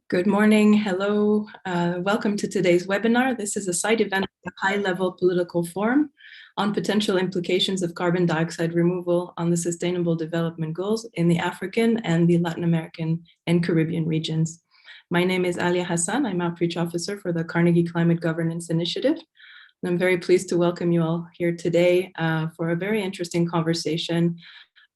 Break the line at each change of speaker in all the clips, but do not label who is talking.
Good morning. Hello. Welcome to today's webinar. This is a side event of a high-level political forum on potential implications of carbon dioxide removal on the Sustainable Development Goals in the African and the Latin American and Caribbean regions. My name is Alia Hassan. I'm Outreach Officer for the Carnegie Climate Governance Initiative. And I'm very pleased to welcome you all here today for a very interesting conversation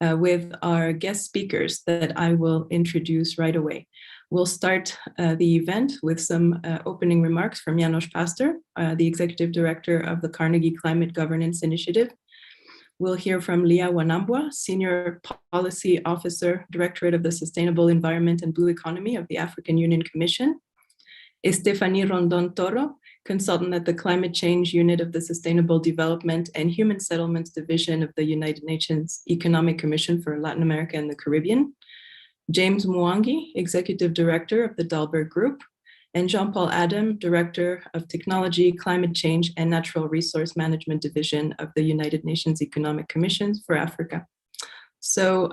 with our guest speakers that I will introduce right away. We'll start the event with some opening remarks from János Pásztor, the Executive Director of the Carnegie Climate Governance Initiative. We'll hear from Lia Wanambwa, Senior Policy Officer, Directorate of the Sustainable Environment and Blue Economy of the African Union Commission. Estefany Rondon Toro, Consultant at the Climate Change Unit of the Sustainable Development and Human Settlements Division of the United Nations Economic Commission for Latin America and the Caribbean. James Mwangi, Executive Director of the Dahlberg Group, and Jean-Paul Adam, Director of Technology, Climate Change, and Natural Resource Management Division of the United Nations Economic Commission for Africa. So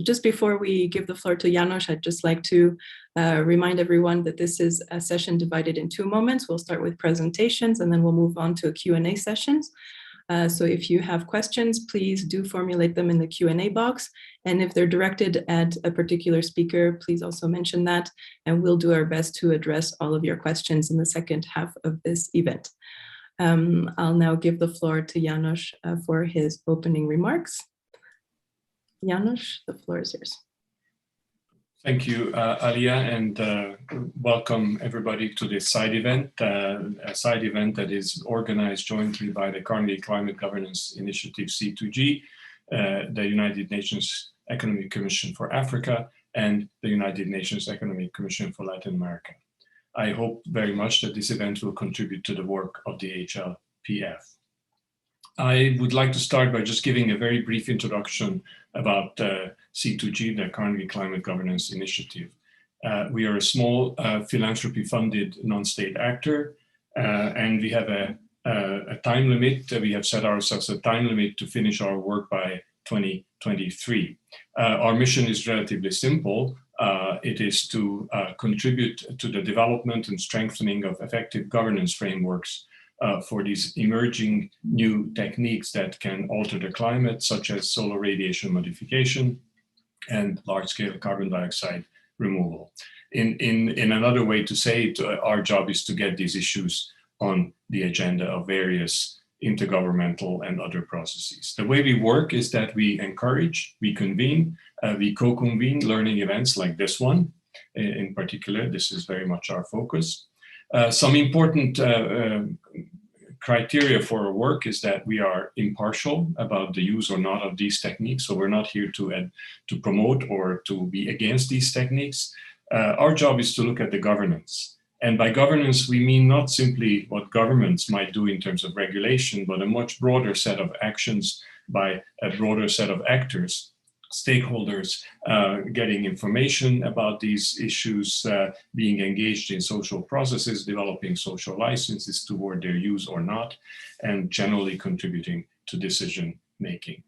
just before we give the floor to János, I'd just like to remind everyone that this is a session divided in two moments. We'll start with presentations, and then we'll move on to a Q&A sessions. So if you have questions, please do formulate them in the Q&A box. And if they're directed at a particular speaker, please also mention that, and we'll do our best to address all of your questions in the second half of this event. I'll now give the floor to János for his opening remarks. János, the floor is yours.
Thank you, Alia, and welcome everybody to this side event, a side event that is organized jointly by the Carnegie Climate Governance Initiative, C2G, the United Nations Economic Commission for Africa, and the United Nations Economic Commission for Latin America. I hope very much that this event will contribute to the work of the HLPF. I would like to start by just giving a very brief introduction about C2G, the Carnegie Climate Governance Initiative. We are a small philanthropy-funded non-state actor, and we have a time limit. We have set ourselves a time limit to finish our work by 2023. Our mission is relatively simple. It is to contribute to the development and strengthening of effective governance frameworks for these emerging new techniques that can alter the climate, such as solar radiation modification and large-scale carbon dioxide removal. In another way to say it, our job is to get these issues on the agenda of various intergovernmental and other processes. The way we work is that we encourage, we convene, we co-convene learning events like this one. In particular, this is very much our focus. Some important criteria for our work is that we are impartial about the use or not of these techniques. So we're not here to promote or to be against these techniques. Our job is to look at the governance. And by governance, we mean not simply what governments might do in terms of regulation, but a much broader set of actions by a broader set of actors, stakeholders, getting information about these issues, being engaged in social processes, developing social licenses toward their use or not, and generally contributing to decision making.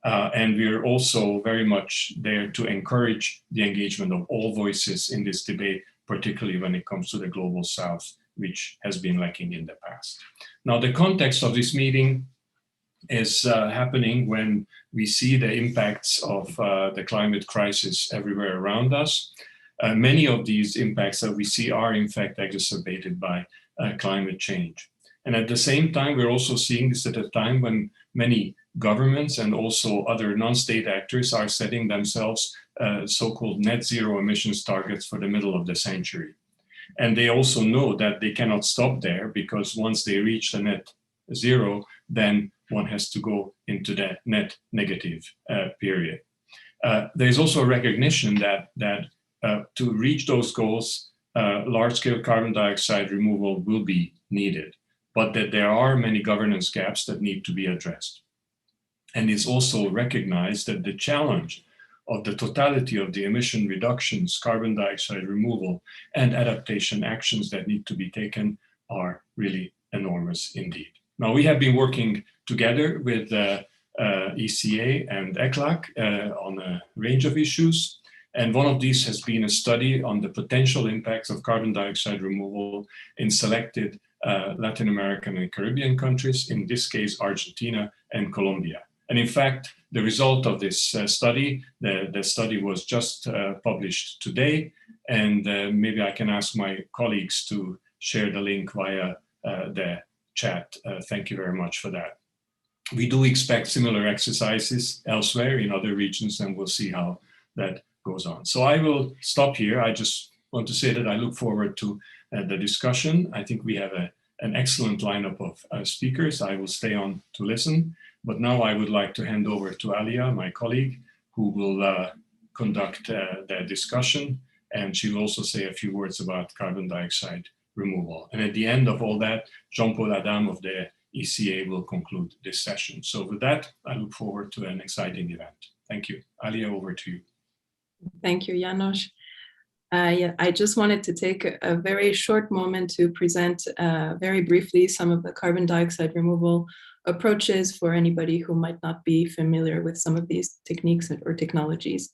And we're also very much there to encourage the engagement of all voices in this debate, particularly when it comes to the Global South, which has been lacking in the past. Now, the context of this meeting is happening when we see the impacts of the climate crisis everywhere around us. Many of these impacts that we see are in fact exacerbated by climate change. And at the same time, we're also seeing this at a time when many governments and also other non-state actors are setting themselves so-called net zero emissions targets for the middle of the century. And they also know that they cannot stop there, because once they reach the net zero, then one has to go into the net negative period. There's also a recognition that to reach those goals, large-scale carbon dioxide removal will be needed, but that there are many governance gaps that need to be addressed. And it's also recognized that the challenge of the totality of the emission reductions, carbon dioxide removal, and adaptation actions that need to be taken are really enormous indeed. Now, we have been working together with ECA and ECLAC on a range of issues. And one of these has been a study on the potential impacts of carbon dioxide removal in selected Latin American and Caribbean countries, in this case, Argentina and Colombia. And in fact, the result of this study, the study was just published today, and maybe I can ask my colleagues to share the link via the chat. Thank you very much for that. We do expect similar exercises elsewhere in other regions, and we'll see how that goes on. So I will stop here. I just want to say that I look forward to the discussion. I think we have an excellent lineup of speakers. I will stay on to listen, but now I would like to hand over to Alia, my colleague, who will conduct the discussion, and she will also say a few words about carbon dioxide removal. And at the end of all that, Jean-Paul Adam of the ECA will conclude this session. So with that, I look forward to an exciting event. Thank you. Alia, over to you.
Thank you, János. Yeah, I just wanted to take a very short moment to present very briefly some of the carbon dioxide removal approaches for anybody who might not be familiar with some of these techniques or technologies.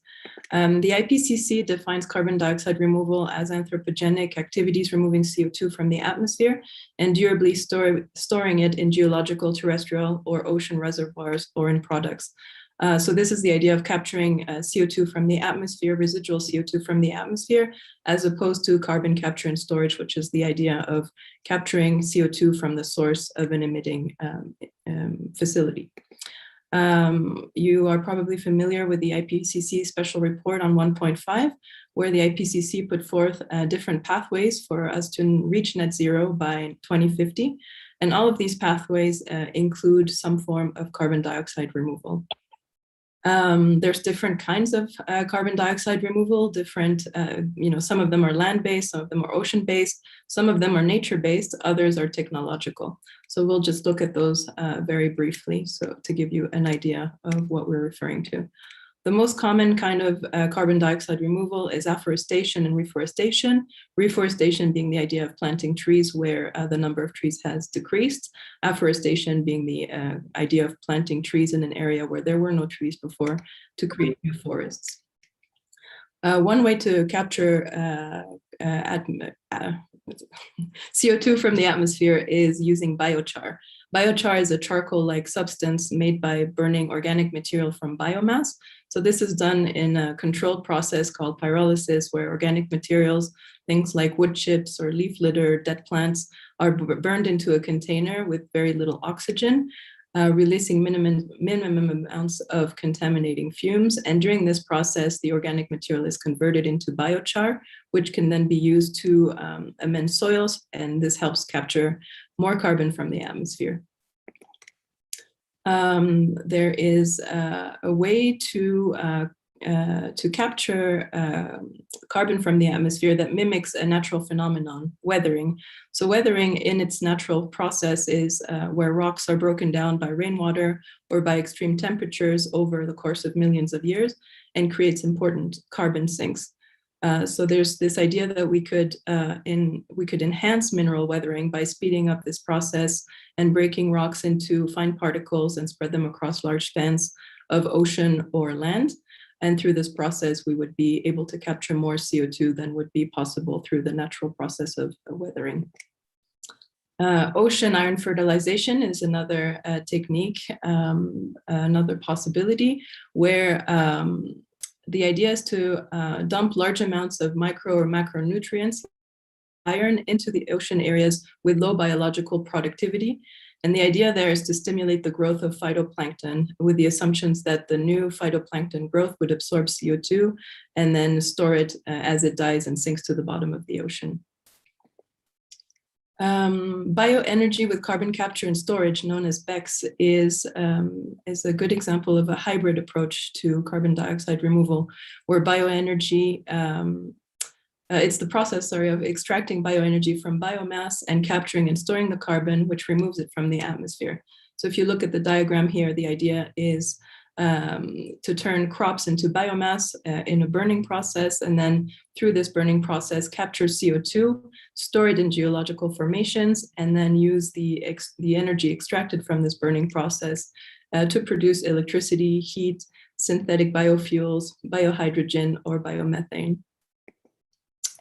The IPCC defines carbon dioxide removal as anthropogenic activities removing CO2 from the atmosphere and durably storing it in geological, terrestrial, or ocean reservoirs or in products. So this is the idea of capturing CO2 from the atmosphere, residual CO2 from the atmosphere, as opposed to carbon capture and storage, which is the idea of capturing CO2 from the source of an emitting facility. You are probably familiar with the IPCC special report on 1.5, where the IPCC put forth different pathways for us to reach net zero by 2050. And all of these pathways include some form of carbon dioxide removal. There's different kinds of carbon dioxide removal, different, some of them are land-based, some of them are ocean-based, some of them are nature-based, others are technological. So we'll just look at those very briefly, so to give you an idea of what we're referring to. The most common kind of carbon dioxide removal is afforestation and reforestation. Reforestation being the idea of planting trees where the number of trees has decreased. Afforestation being the idea of planting trees in an area where there were no trees before to create new forests. One way to capture CO2 from the atmosphere is using biochar. Biochar is a charcoal-like substance made by burning organic material from biomass. So this is done in a controlled process called pyrolysis, where organic materials, things like wood chips or leaf litter, dead plants, are burned into a container with very little oxygen, releasing minimum amounts of contaminating fumes. And during this process, the organic material is converted into biochar, which can then be used to amend soils, and this helps capture more carbon from the atmosphere. There is a way to capture carbon from the atmosphere that mimics a natural phenomenon, weathering. So weathering in its natural process is where rocks are broken down by rainwater or by extreme temperatures over the course of millions of years and creates important carbon sinks. So there's this idea that we could enhance mineral weathering by speeding up this process and breaking rocks into fine particles and spread them across large spans of ocean or land. And through this process, we would be able to capture more CO2 than would be possible through the natural process of weathering. Ocean iron fertilization is another technique, another possibility where the idea is to dump large amounts of micro or macronutrients, iron, into the ocean areas with low biological productivity. And the idea there is to stimulate the growth of phytoplankton with the assumptions that the new phytoplankton growth would absorb CO2 and then store it as it dies and sinks to the bottom of the ocean. Bioenergy with carbon capture and storage, known as BECCS, is a good example of a hybrid approach to carbon dioxide removal, where bioenergy, it's the process, of extracting bioenergy from biomass and capturing and storing the carbon, which removes it from the atmosphere. So if you look at the diagram here, the idea is to turn crops into biomass in a burning process, and then through this burning process capture CO2, store it in geological formations, and then use the energy extracted from this burning process to produce electricity, heat, synthetic biofuels, biohydrogen, or biomethane.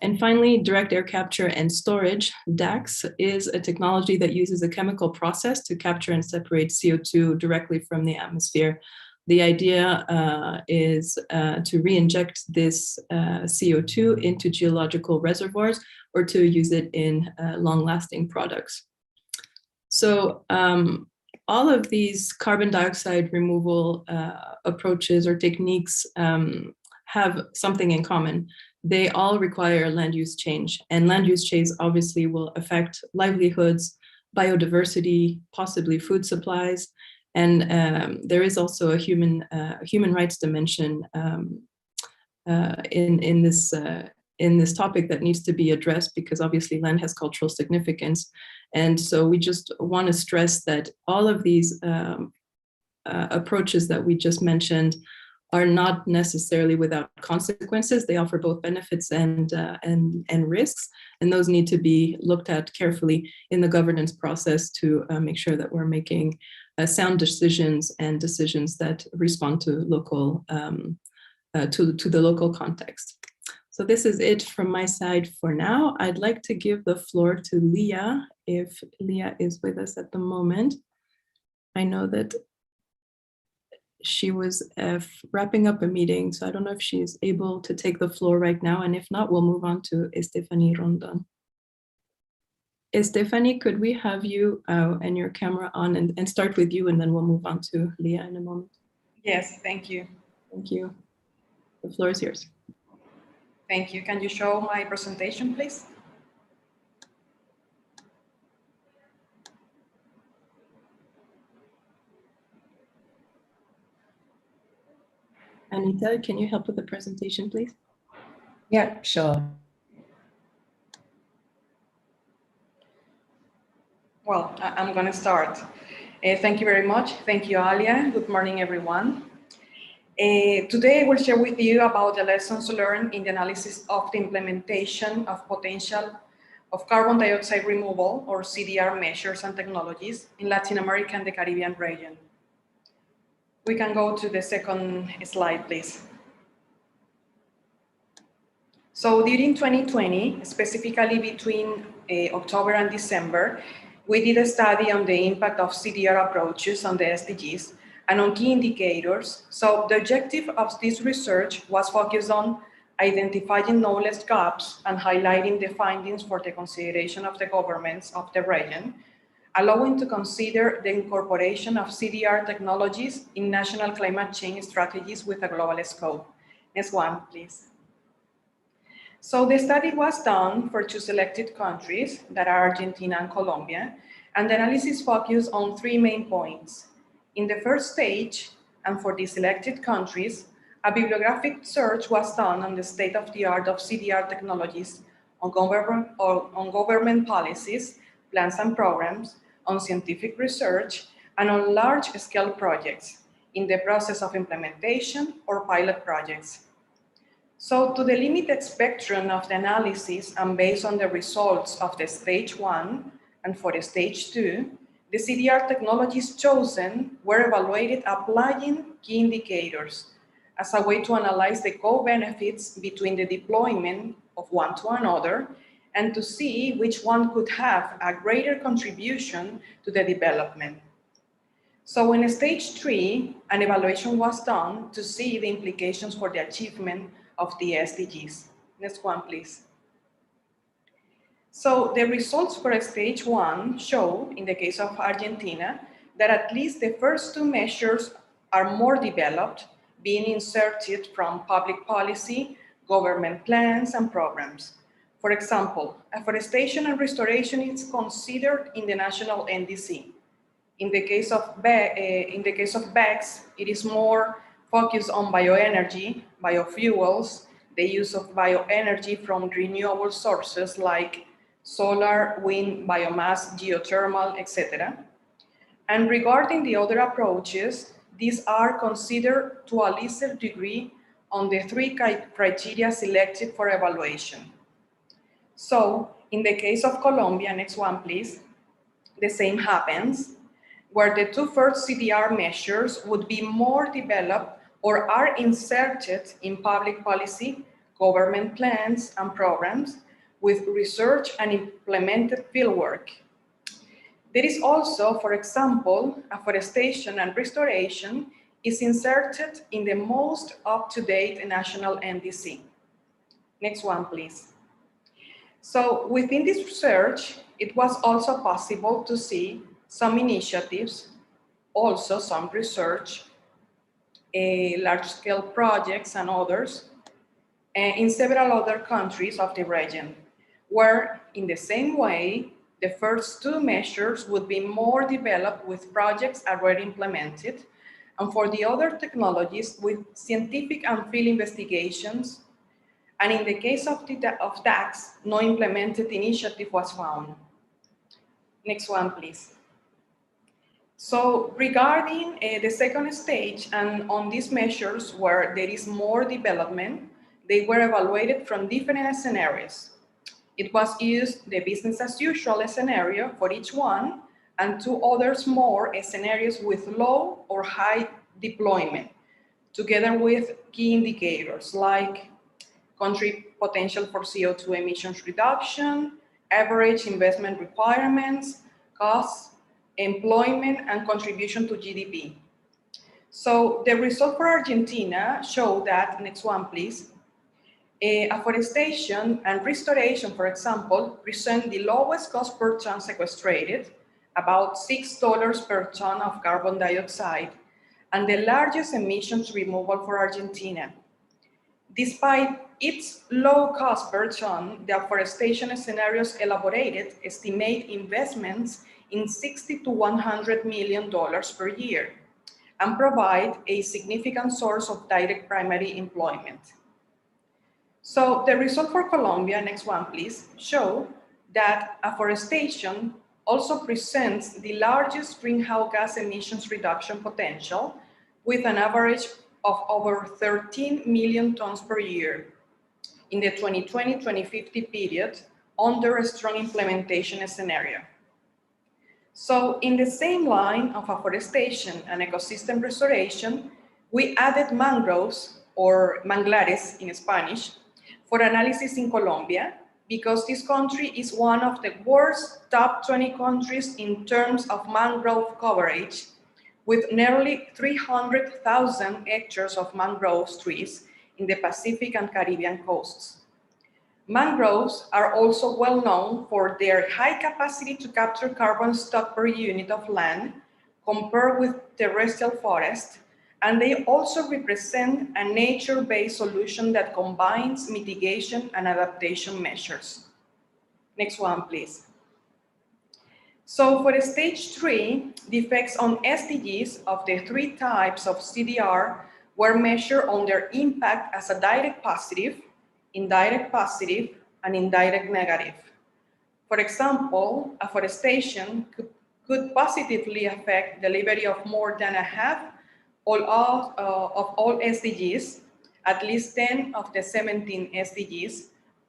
And finally, direct air capture and storage, DAX, is a technology that uses a chemical process to capture and separate CO2 directly from the atmosphere. The idea is to re-inject this CO2 into geological reservoirs or to use it in long-lasting products. So all of these carbon dioxide removal approaches or techniques have something in common. They all require land use change, and land use change obviously will affect livelihoods, biodiversity, possibly food supplies, and there is also a human rights dimension in this topic that needs to be addressed, because obviously land has cultural significance. And so we just want to stress that all of these approaches that we just mentioned are not necessarily without consequences. They offer both benefits and risks, and those need to be looked at carefully in the governance process to make sure that we're making sound decisions and decisions that respond to local to the local context. So this is it from my side for now. I'd like to give the floor to Leah, if Leah is with us at the moment. I know that she was wrapping up a meeting, so I don't know if she's able to take the floor right now, and if not, we'll move on to Stephanie Rondon. Stephanie, could we have you and your camera on and start with you, and then we'll move on to Leah in a moment.
Yes, thank you.
Thank you. The floor is yours.
Thank you. Can you show my presentation, please?
Anita, can you help with the presentation, please?
Yeah, sure.
Well, I'm going to start. Thank you very much. Thank you, Alia. Good morning, everyone. Today, I will share with you about the lessons learned in the analysis of the implementation of potential of carbon dioxide removal, or CDR, measures and technologies in Latin America and the Caribbean region. We can go to the second slide, please. So during 2020, specifically between October and December, we did a study on the impact of CDR approaches on the SDGs and on key indicators. So the objective of this research was focused on identifying knowledge gaps and highlighting the findings for the consideration of the governments of the region, allowing to consider the incorporation of CDR technologies in national climate change strategies with a global scope. Next one, please. So the study was done for 2 selected countries that are Argentina and Colombia, and the analysis focused on 3 main points. In the first stage, and for the selected countries, a bibliographic search was done on the state-of-the-art of CDR technologies, on government policies, plans and programs, on scientific research, and on large-scale projects in the process of implementation or pilot projects. So to the limited spectrum of the analysis and based on the results of the stage 1 and for the stage 2, the CDR technologies chosen were evaluated applying key indicators as a way to analyze the co-benefits between the deployment of one to another and to see which one could have a greater contribution to the development. So in stage 3, an evaluation was done to see the implications for the achievement of the SDGs. Next one, please. So the results for stage 1 show, in the case of Argentina, that at least the first 2 measures are more developed, being inserted from public policy, government plans, and programs. For example, afforestation and restoration is considered in the national NDC. In the case of BECS, it is more focused on bioenergy, biofuels, the use of bioenergy from renewable sources like solar, wind, biomass, geothermal, etc. And regarding the other approaches, these are considered to a lesser degree on the 3 criteria selected for evaluation. So in the case of Colombia, next one please, the same happens, where the 2 first CDR measures would be more developed or are inserted in public policy, government plans and programs with research and implemented fieldwork. There is also, for example, afforestation and restoration is inserted in the most up-to-date national NDC. Next one, please. So within this research, it was also possible to see some initiatives, also some research, large-scale projects and others in several other countries of the region, where in the same way, the first two measures would be more developed with projects already implemented, and for the other technologies with scientific and field investigations. And in the case of tax, no implemented initiative was found. Next one, please. So regarding the second stage, and on these measures where there is more development, they were evaluated from different scenarios. It was used the business as usual scenario for each one, and two others more scenarios with low or high deployment, together with key indicators like country potential for CO2 emissions reduction, average investment requirements, costs, employment, and contribution to GDP. So the result for Argentina show that, next one please, afforestation and restoration, for example, present the lowest cost per ton sequestrated, about $6 per ton of carbon dioxide, and the largest emissions removal for Argentina. Despite its low cost per ton, the afforestation scenarios elaborated estimate investments in $60 to $100 million per year and provide a significant source of direct primary employment. So the result for Colombia, next one please, show that afforestation also presents the largest greenhouse gas emissions reduction potential with an average of over 13 million tons per year in the 2020-2050 period under a strong implementation scenario. So in the same line of afforestation and ecosystem restoration, we added mangroves, or manglares in Spanish, for analysis in Colombia, because this country is one of the worst top 20 countries in terms of mangrove coverage, with nearly 300,000 hectares of mangrove trees in the Pacific and Caribbean coasts. Mangroves are also well known for their high capacity to capture carbon stock per unit of land compared with terrestrial forest, and they also represent a nature-based solution that combines mitigation and adaptation measures. Next one, please. So for stage 3, the effects on SDGs of the 3 types of CDR were measured on their impact as a direct positive, indirect positive, and indirect negative. For example, afforestation could positively affect delivery of more than a half of all SDGs, at least 10 of the 17 SDGs,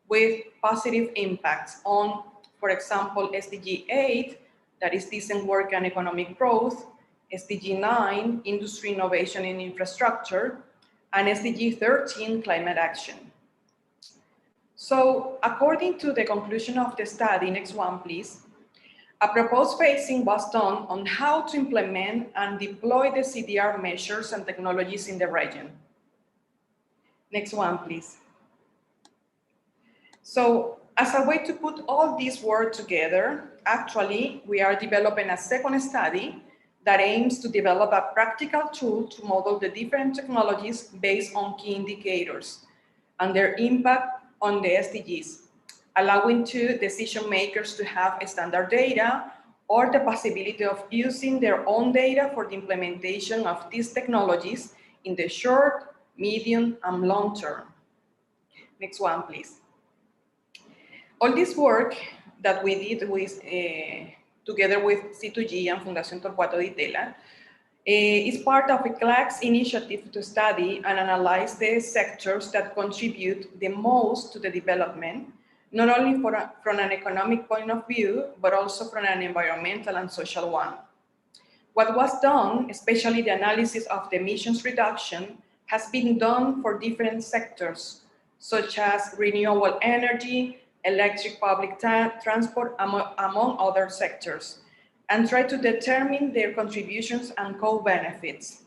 with positive impacts on, for example, SDG 8, that is decent work and economic growth, SDG 9, industry, innovation, and infrastructure, and SDG 13, climate action. So according to the conclusion of the study, next one please, a proposed phasing was done on how to implement and deploy the CDR measures and technologies in the region. Next one, please. So as a way to put all this work together, actually, we are developing a second study that aims to develop a practical tool to model the different technologies based on key indicators and their impact on the SDGs, allowing decision makers to have standard data or the possibility of using their own data for the implementation of these technologies in the short, medium, and long term. Next one, please. All this work that we did with, together with C2G and Fundación Torcuato Di Tella is part of ECLAC's initiative to study and analyze the sectors that contribute the most to the development, not only from an economic point of view, but also from an environmental and social one. What was done, especially the analysis of the emissions reduction, has been done for different sectors, such as renewable energy, electric public transport, among other sectors, and try to determine their contributions and co-benefits.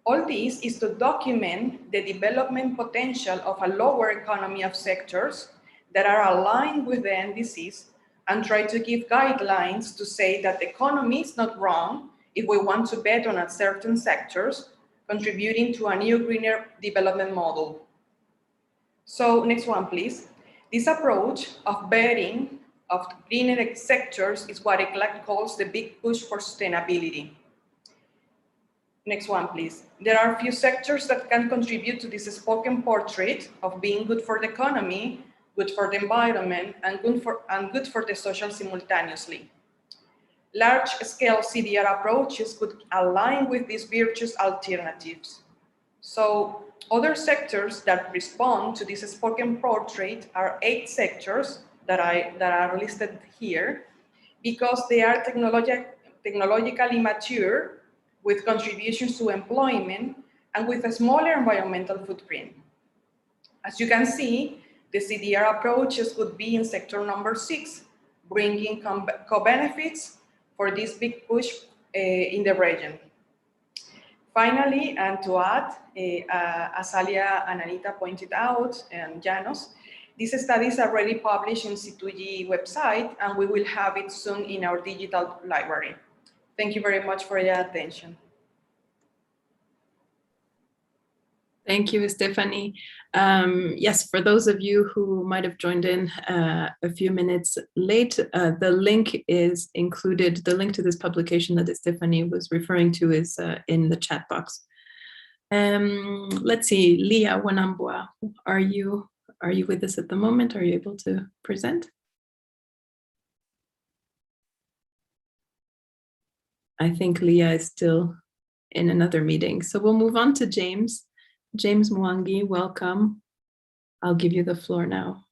All this is to document the development potential of a lower economy of sectors that are aligned with the NDCs and try to give guidelines to say that the economy is not wrong if we want to bet on certain sectors, contributing to a new greener development model. So next one, please. This approach of betting of greener sectors is what ECLAC calls the big push for sustainability. Next one, please. There are a few sectors that can contribute to this spoken portrait of being good for the economy, good for the environment, and good for the social simultaneously. Large-scale CDR approaches could align with these virtuous alternatives. So other sectors that respond to this spoken portrait are 8 sectors that are listed here because they are technologically mature, with contributions to employment and with a smaller environmental footprint. As you can see, the CDR approaches could be in sector number 6, bringing co-benefits for this big push in the region. Finally, and to add, as Alia and Anita pointed out, and Janos, this study is already published in C2G website, and we will have it soon in our digital library. Thank you very much for your attention.
Thank you, Stephanie. Yes, for those of you who might have joined in a few minutes late, the link is included. The link to this publication that Stephanie was referring to is in the chat box. Let's see, Leah Wanambua, are you with us at the moment? Are you able to present? I think Leah is still in another meeting. So we'll move on to James. James Mwangi, welcome. I'll give you the floor now.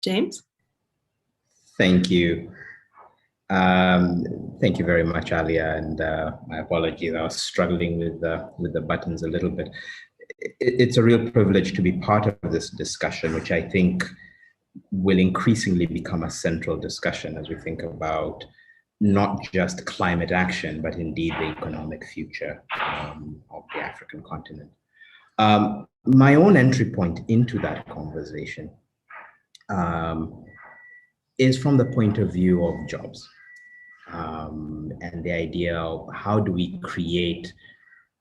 James?
Thank you. Thank you very much, Alia, and my apologies. I was struggling with the buttons a little bit. It's a real privilege to be part of this discussion, which I think will increasingly become a central discussion as we think about not just climate action, but indeed the economic future of the African continent. My own entry point into that conversation is from the point of view of jobs and the idea of how do we create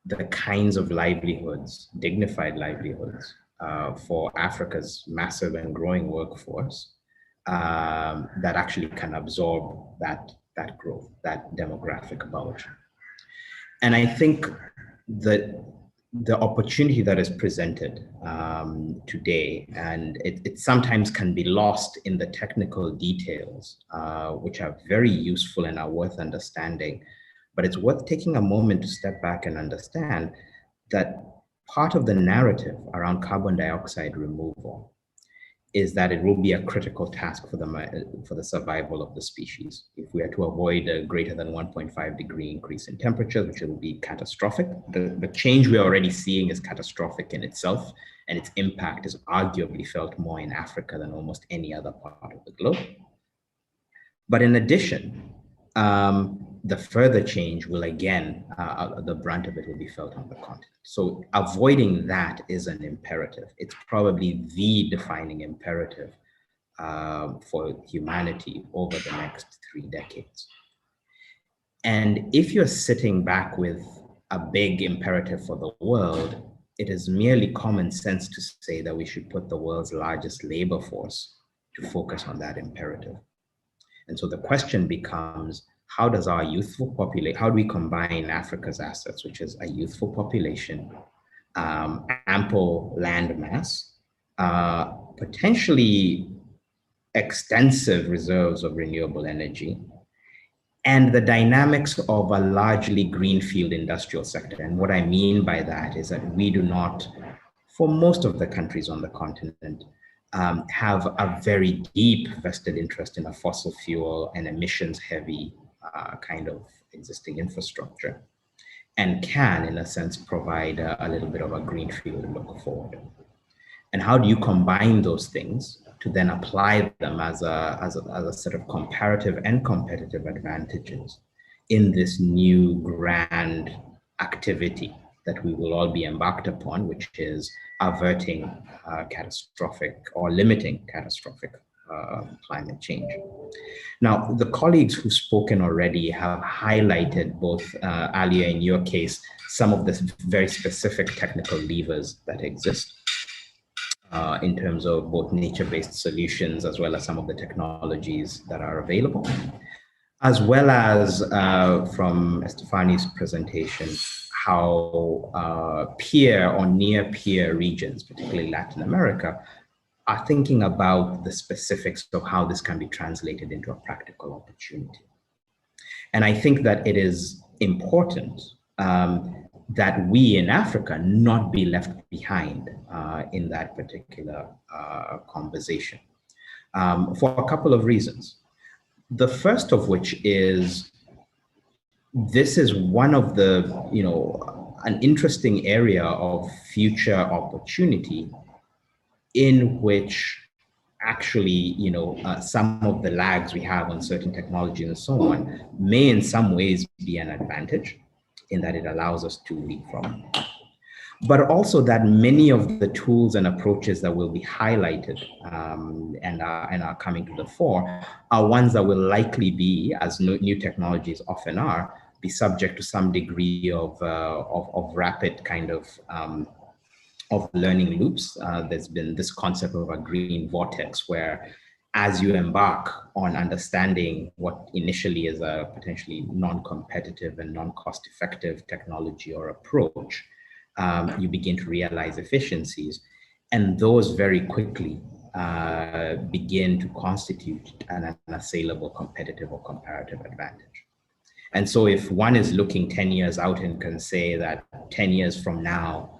the kinds of livelihoods, dignified livelihoods, for Africa's massive and growing workforce that actually can absorb that growth, that demographic bulge. And I think that the opportunity that is presented today, and it sometimes can be lost in the technical details, which are very useful and are worth understanding, but it's worth taking a moment to step back and understand that part of the narrative around carbon dioxide removal is that it will be a critical task for the survival of the species. If we are to avoid a greater than 1.5 degree increase in temperature, which will be catastrophic. The change we are already seeing is catastrophic in itself, and its impact is arguably felt more in Africa than almost any other part of the globe. But in addition, the further change will again, the brunt of it will be felt on the continent. So avoiding that is an imperative. It's probably the defining imperative for humanity over the next 3 decades. And if you're sitting back with a big imperative for the world, it is merely common sense to say that we should put the world's largest labor force to focus on that imperative. And so the question becomes, how does our youthful population, how do we combine Africa's assets, which is a youthful population, ample land mass, potentially extensive reserves of renewable energy, and the dynamics of a largely greenfield industrial sector. And what I mean by that is that we do not, for most of the countries on the continent, have a very deep vested interest in a fossil fuel and emissions heavy kind of existing infrastructure, and can, in a sense, provide a little bit of a greenfield look forward. And how do you combine those things to then apply them as a set of comparative and competitive advantages in this new grand activity that we will all be embarked upon, which is averting catastrophic or limiting catastrophic climate change. Now, the colleagues who've spoken already have highlighted both, Alia, in your case, some of the very specific technical levers that exist in terms of both nature-based solutions, as well as some of the technologies that are available, as well as from Estefani's presentation, how peer or near peer regions, particularly Latin America, are thinking about the specifics of how this can be translated into a practical opportunity. And I think that it is important that we in Africa not be left behind in that particular conversation for a couple of reasons. The first of which is, this is one of the, an interesting area of future opportunity in which actually, some of the lags we have on certain technologies and so on may in some ways be an advantage in that it allows us to leapfrog. But also that many of the tools and approaches that will be highlighted and are coming to the fore are ones that will likely be, as new technologies often are, be subject to some degree of rapid kind of learning loops. There's been this concept of a green vortex where, as you embark on understanding what initially is a potentially non-competitive and non-cost-effective technology or approach, you begin to realize efficiencies, and those very quickly begin to constitute an unassailable competitive or comparative advantage. And so if one is looking 10 years out and can say that 10 years from now,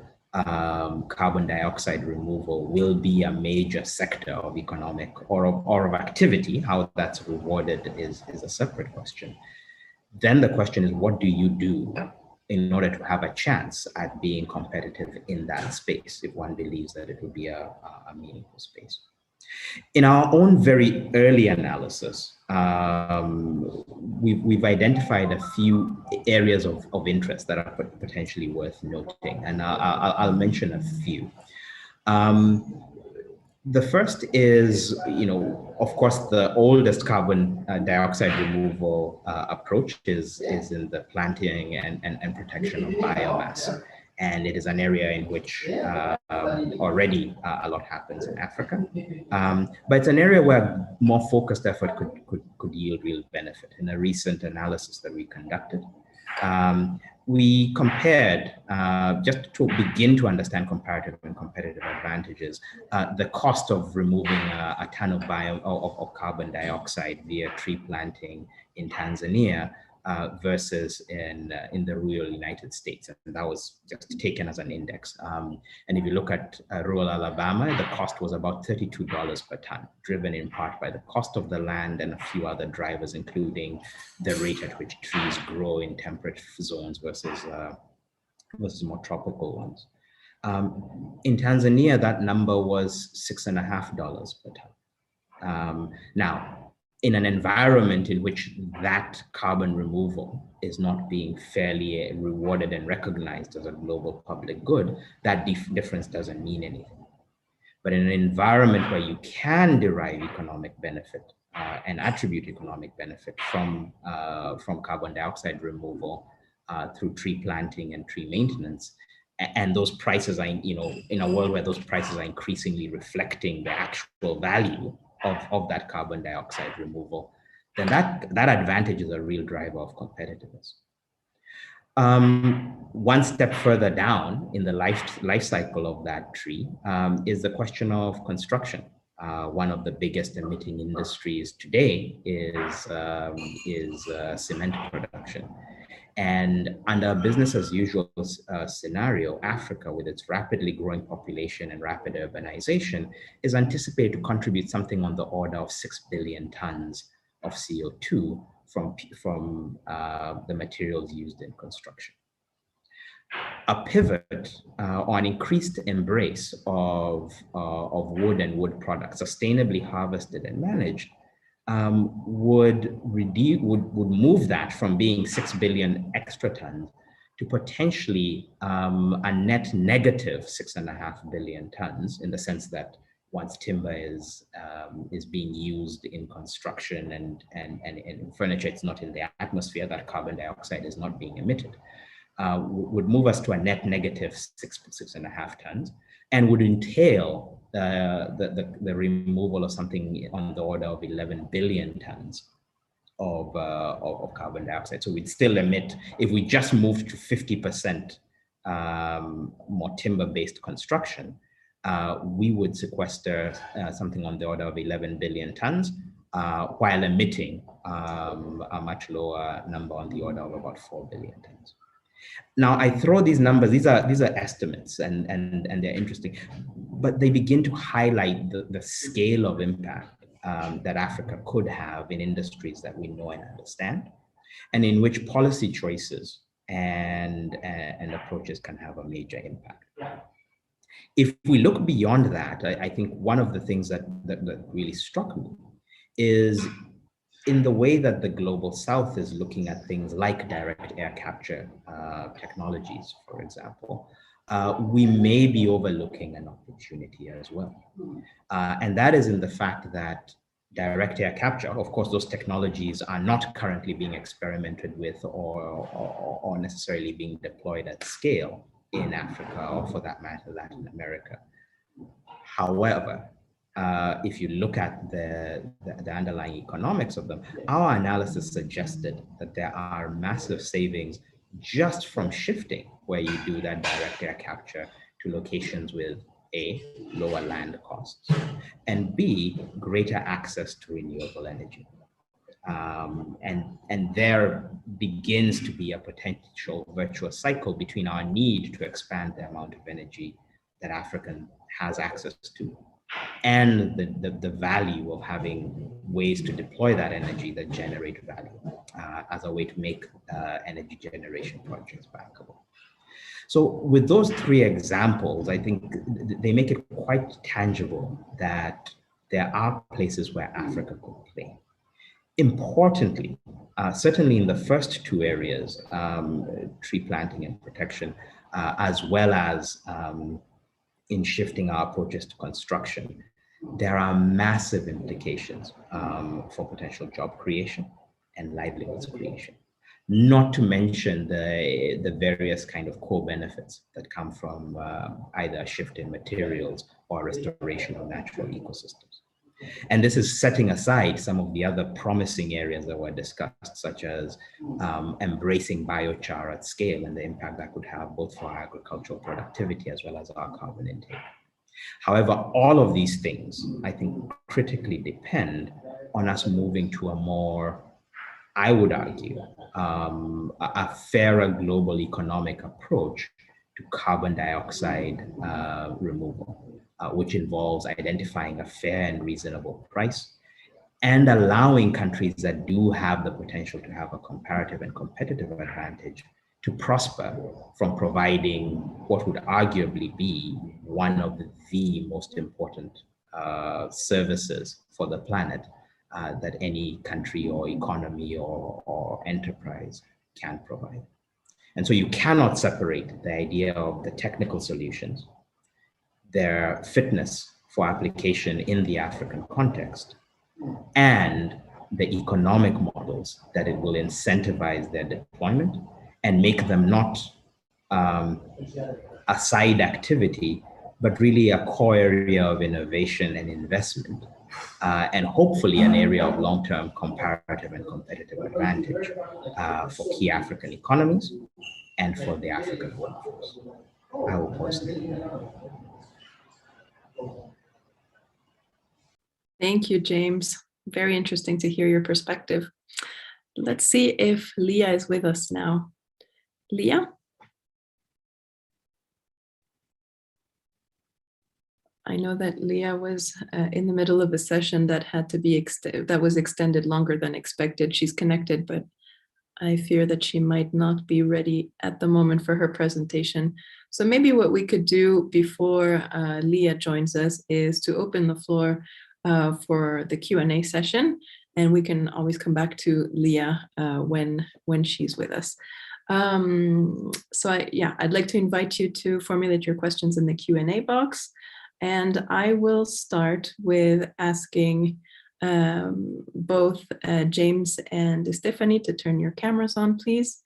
carbon dioxide removal will be a major sector of economic or of activity, how that's rewarded is a separate question. Then the question is, what do you do in order to have a chance at being competitive in that space, if one believes that it will be a meaningful space? In our own very early analysis, we've identified a few areas of interest that are potentially worth noting, and I'll mention a few. The first is, of course, the oldest carbon dioxide removal approach is in the planting and protection of biomass. And it is an area in which already a lot happens in Africa. But it's an area where more focused effort could yield real benefit. In a recent analysis that we conducted, we compared, just to begin to understand comparative and competitive advantages, the cost of removing a ton of carbon dioxide via tree planting in Tanzania versus in the rural United States. And that was just taken as an index. And if you look at rural Alabama, the cost was about $32 per ton, driven in part by the cost of the land and a few other drivers, including the rate at which trees grow in temperate zones versus more tropical ones. In Tanzania, that number was $6.50 per ton. Now, in an environment in which that carbon removal is not being fairly rewarded and recognized as a global public good, that difference doesn't mean anything. But in an environment where you can derive economic benefit and attribute economic benefit from carbon dioxide removal through tree planting and tree maintenance, and those prices are, in a world where those prices are increasingly reflecting the actual value of that carbon dioxide removal, then that advantage is a real driver of competitiveness. One step further down in the life cycle of that tree is the question of construction. One of the biggest emitting industries today is cement production. And under a business as usual scenario, Africa, with its rapidly growing population and rapid urbanization, is anticipated to contribute something on the order of 6 billion tons of CO2 from the materials used in construction. A pivot or an increased embrace of wood and wood products, sustainably harvested and managed, would move that from being 6 billion extra tons to potentially a net negative 6.5 billion tons, in the sense that once timber is being used in construction and in furniture, it's not in the atmosphere, that carbon dioxide is not being emitted. Would move us to a net negative 6.5 tons, and would entail the removal of something on the order of 11 billion tons of carbon dioxide. So we'd still emit, if we just moved to 50% more timber-based construction, we would sequester something on the order of 11 billion tons, while emitting a much lower number on the order of about 4 billion tons. Now, I throw these numbers, these are estimates, and they're interesting, but they begin to highlight the scale of impact that Africa could have in industries that we know and understand, and in which policy choices and approaches can have a major impact. If we look beyond that, I think one of the things that really struck me is in the way that the Global South is looking at things like direct air capture technologies, for example, we may be overlooking an opportunity as well. And that is in the fact that direct air capture, of course, those technologies are not currently being experimented with or necessarily being deployed at scale in Africa, or for that matter, Latin America. However, if you look at the underlying economics of them, our analysis suggested that there are massive savings just from shifting where you do that direct air capture to locations with A, lower land costs, and B, greater access to renewable energy. And there begins to be a potential virtuous cycle between our need to expand the amount of energy that Africa has access to, and the value of having ways to deploy that energy that generate value as a way to make energy generation projects bankable. So with those three examples, I think they make it quite tangible that there are places where Africa could play. Importantly, certainly in the first two areas, tree planting and protection, as well as in shifting our approaches to construction, there are massive implications for potential job creation and livelihoods creation. Not to mention the various kind of co-benefits that come from either a shift in materials or restoration of natural ecosystems. And this is setting aside some of the other promising areas that were discussed, such as embracing biochar at scale and the impact that could have both for our agricultural productivity as well as our carbon intake. However, all of these things, I think, critically depend on us moving to a more, I would argue, a fairer global economic approach to carbon dioxide removal. Which involves identifying a fair and reasonable price and allowing countries that do have the potential to have a comparative and competitive advantage to prosper from providing what would arguably be one of the most important services for the planet that any country or economy or enterprise can provide. And so you cannot separate the idea of the technical solutions, their fitness for application in the African context, and the economic models that it will incentivize their deployment and make them not a side activity, but really a core area of innovation and investment, and hopefully an area of long-term comparative and competitive advantage for key African economies and for the African workforce. I will pause there.
Thank you, James. Very interesting to hear your perspective. Let's see if Leah is with us now. Leah? I know that Leah was in the middle of a session that had to be that was extended longer than expected. She's connected, but I fear that she might not be ready at the moment for her presentation. So maybe what we could do before Leah joins us is to open the floor for the Q&A session, and we can always come back to Leah when she's with us. So I'd like to invite you to formulate your questions in the Q&A box. And I will start with asking both James and Stephanie to turn your cameras on, please.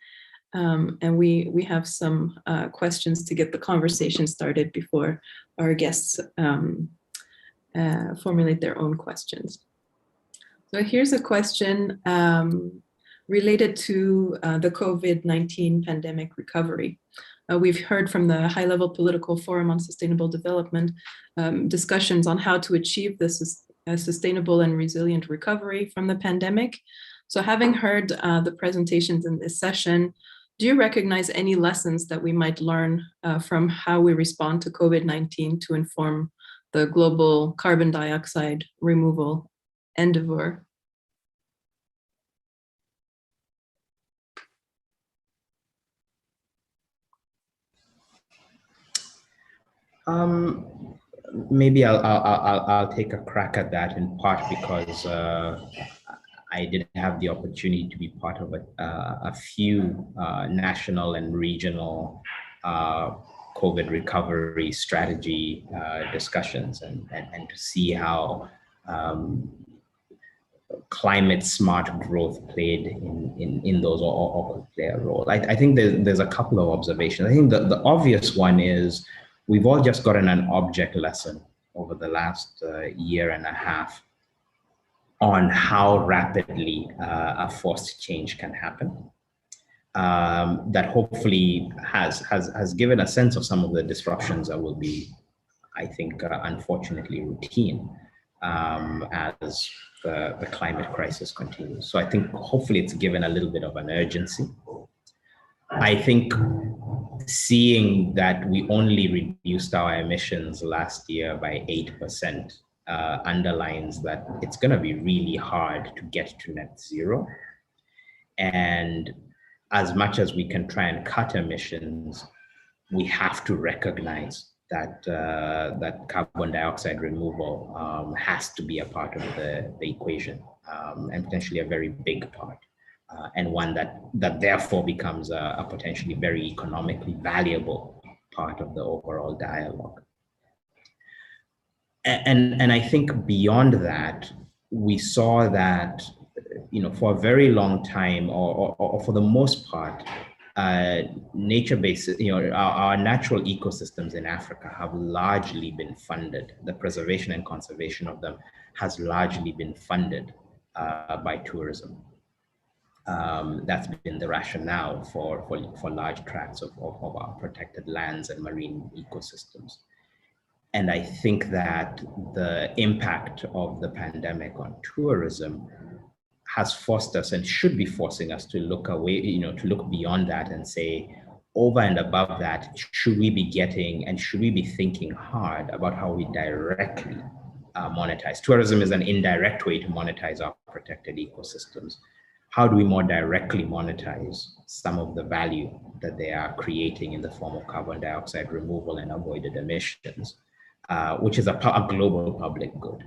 And we have some questions to get the conversation started before our guests formulate their own questions. So here's a question related to the COVID-19 pandemic recovery. We've heard from the high-level political forum on sustainable development discussions on how to achieve this sustainable and resilient recovery from the pandemic. So having heard the presentations in this session, do you recognize any lessons that we might learn from how we respond to COVID-19 to inform the global carbon dioxide removal endeavor?
Maybe I'll take a crack at that, in part because I did have the opportunity to be part of a few national and regional COVID recovery strategy discussions, and to see how climate smart growth played in those, or could play a role. I think there's a couple of observations. I think the obvious one is we've all just gotten an object lesson over the last year and a half on how rapidly a forced change can happen. That hopefully has given a sense of some of the disruptions that will be, I think, unfortunately routine as the climate crisis continues. So I think hopefully it's given a little bit of an urgency. I think seeing that we only reduced our emissions last year by 8% underlines that it's going to be really hard to get to net zero. And as much as we can try and cut emissions, we have to recognize that that carbon dioxide removal has to be a part of the equation, and potentially a very big part. And one that therefore becomes a potentially very economically valuable part of the overall dialogue. And I think beyond that, we saw that, for a very long time, or for the most part, nature-based, our natural ecosystems in Africa have largely been funded. The preservation and conservation of them has largely been funded by tourism. That's been the rationale for large tracts of our protected lands and marine ecosystems. And I think that the impact of the pandemic on tourism has forced us, and should be forcing us, to look away, to look beyond that and say, over and above that, should we be thinking hard about how we directly monetize? Tourism is an indirect way to monetize our protected ecosystems. How do we more directly monetize some of the value that they are creating in the form of carbon dioxide removal and avoided emissions, which is a global public good?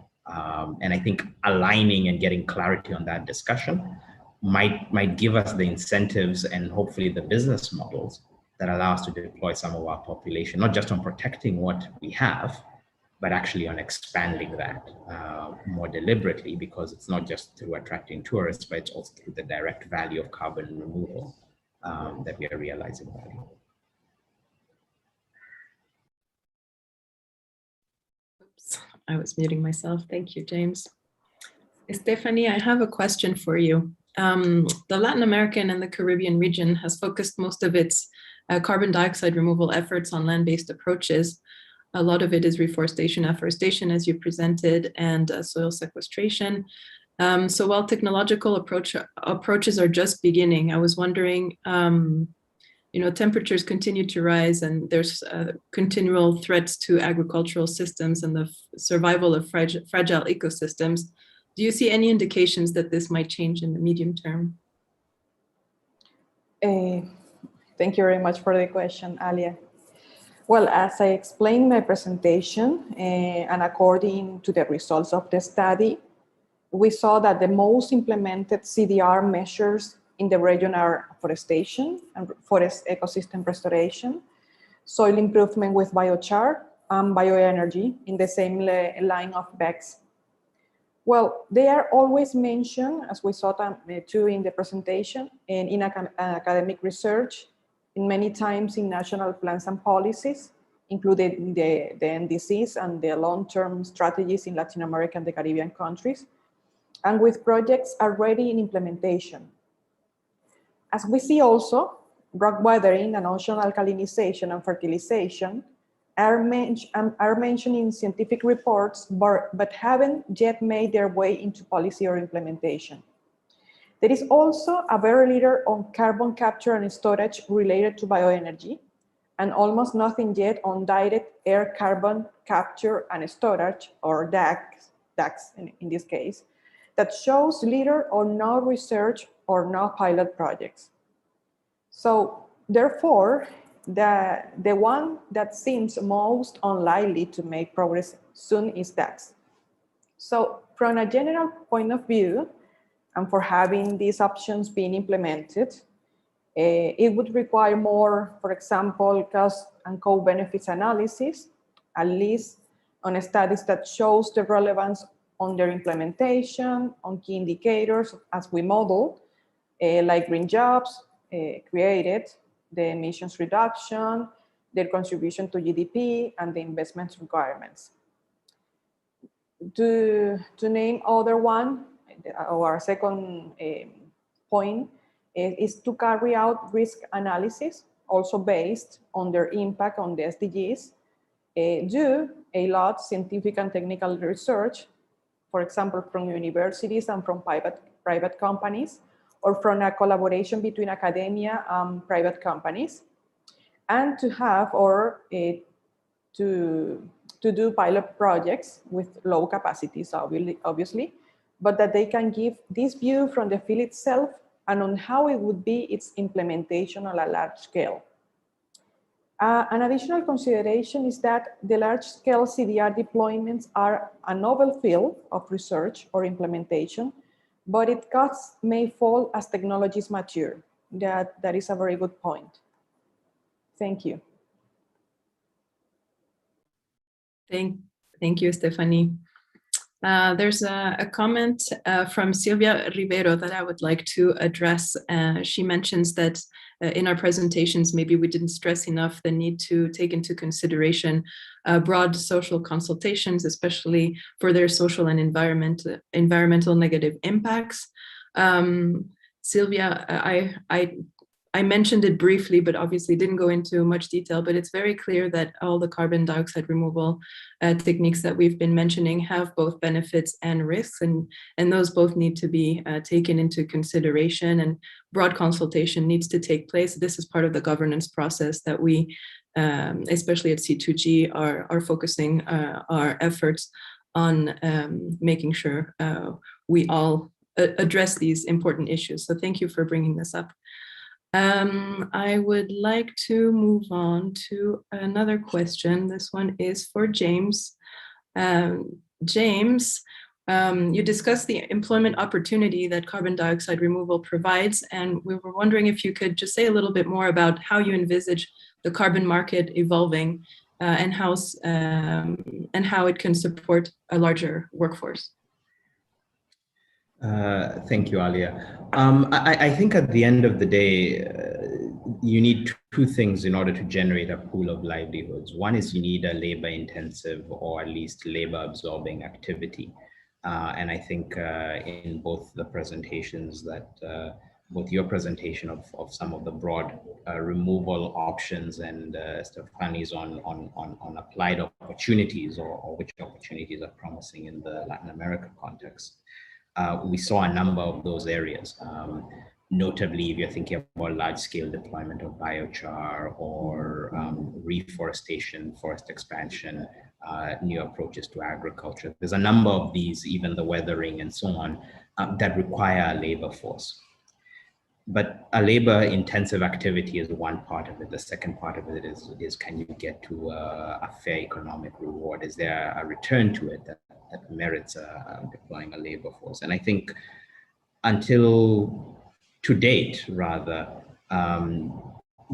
And I think aligning and getting clarity on that discussion might give us the incentives and hopefully the business models that allow us to deploy some of our population, not just on protecting what we have, but actually on expanding that more deliberately, because it's not just through attracting tourists, but it's also through the direct value of carbon removal that we are realizing value.
Oops, I was muting myself. Thank you, James. Stephanie, I have a question for you. The Latin American and the Caribbean region has focused most of its carbon dioxide removal efforts on land-based approaches. A lot of it is reforestation, afforestation, as you presented, and soil sequestration. So while technological approaches are just beginning, I was wondering, temperatures continue to rise and there's continual threats to agricultural systems and the survival of fragile ecosystems. Do you see any indications that this might change in the medium term?
Thank you very much for the question, Alia. Well, as I explained in my presentation, and according to the results of the study, we saw that the most implemented CDR measures in the region are forestation and forest ecosystem restoration, soil improvement with biochar, and bioenergy in the same line of BECS. Well, they are always mentioned, as we saw too in the presentation, and in academic research, and many times in national plans and policies, including the NDCs and the long-term strategies in Latin America and the Caribbean countries, and with projects already in implementation. As we see also, rock weathering and ocean alkalinization and fertilization are mentioned in scientific reports, but haven't yet made their way into policy or implementation. There is also a very little on carbon capture and storage related to bioenergy, and almost nothing yet on direct air carbon capture and storage, or DACs in this case, that shows little or no research or no pilot projects. So therefore, the one that seems most unlikely to make progress soon is DACs. So from a general point of view, and for having these options being implemented, it would require more, for example, cost and co-benefits analysis, at least on studies that shows the relevance on their implementation, on key indicators as we model, like green jobs created, the emissions reduction, their contribution to GDP, and the investment requirements. To name other one, our second point is to carry out risk analysis, also based on their impact on the SDGs, do a lot scientific and technical research, for example, from universities and from private companies, or from a collaboration between academia and private companies, and to have or to do pilot projects with low capacities, obviously, but that they can give this view from the field itself and on how it would be its implementation on a large scale. An additional consideration is that the large-scale CDR deployments are a novel field of research or implementation, but its costs may fall as technologies mature. That is a very good point. Thank you.
Thank you, Stephanie. There's a comment from Silvia Ribeiro that I would like to address. She mentions that in our presentations, maybe we didn't stress enough the need to take into consideration broad social consultations, especially for their social and environmental negative impacts. Sylvia, I mentioned it briefly, but obviously didn't go into much detail, but it's very clear that all the carbon dioxide removal techniques that we've been mentioning have both benefits and risks, and those both need to be taken into consideration, and broad consultation needs to take place. This is part of the governance process that we, especially at C2G, are focusing our efforts on making sure we all address these important issues. So thank you for bringing this up. I would like to move on to another question. This one is for James. James, you discussed the employment opportunity that carbon dioxide removal provides, and we were wondering if you could just say a little bit more about how you envisage the carbon market evolving and how it can support a larger workforce.
Thank you, Alia. I think at the end of the day, you need two things in order to generate a pool of livelihoods. One is you need a labor-intensive or at least labor-absorbing activity. And I think in both the presentations that, both your presentation of some of the broad removal options and Stefani's on applied opportunities or which opportunities are promising in the Latin America context. We saw a number of those areas. Notably, if you're thinking about large-scale deployment of biochar or reforestation, forest expansion, new approaches to agriculture. There's a number of these, even the weathering and so on, that require a labor force. But a labor-intensive activity is one part of it. The second part of it is can you get to a fair economic reward? Is there a return to it that merits deploying a labor force? And I think until to date, rather,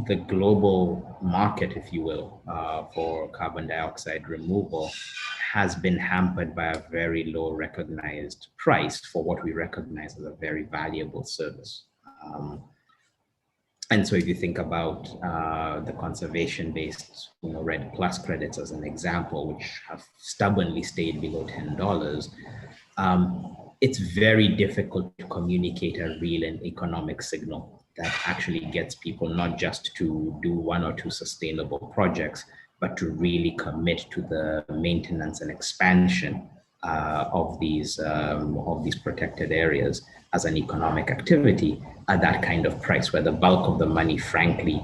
the global market, if you will, for carbon dioxide removal has been hampered by a very low recognized price for what we recognize as a very valuable service. And so if you think about the conservation-based, REDD+ credits as an example, which have stubbornly stayed below $10, it's very difficult to communicate a real and economic signal that actually gets people not just to do one or two sustainable projects, but to really commit to the maintenance and expansion of these protected areas as an economic activity at that kind of price, where the bulk of the money, frankly,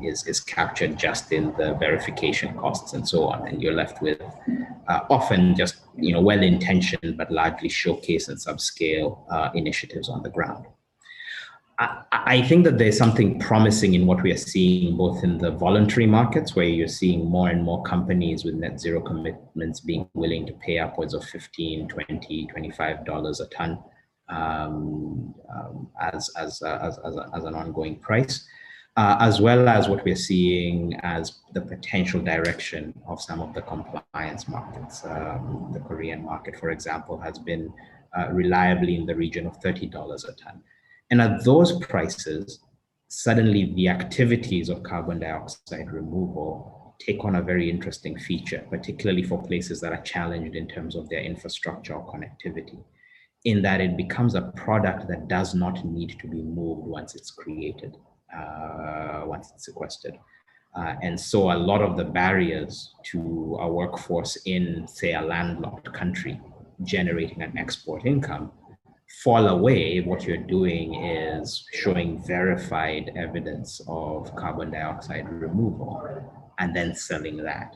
is captured just in the verification costs and so on, and you're left with often just well-intentioned but largely showcase and subscale initiatives on the ground. I think that there's something promising in what we are seeing both in the voluntary markets, where you're seeing more and more companies with net zero commitments being willing to pay upwards of $15, $20, $25 a ton as an ongoing price, as well as what we're seeing as the potential direction of some of the compliance markets. The Korean market, for example, has been reliably in the region of $30 a ton. And at those prices, suddenly the activities of carbon dioxide removal take on a very interesting feature, particularly for places that are challenged in terms of their infrastructure or connectivity, in that it becomes a product that does not need to be moved once it's created, once it's sequestered. And so a lot of the barriers to a workforce in, say, a landlocked country generating an export income fall away. What you're doing is showing verified evidence of carbon dioxide removal and then selling that.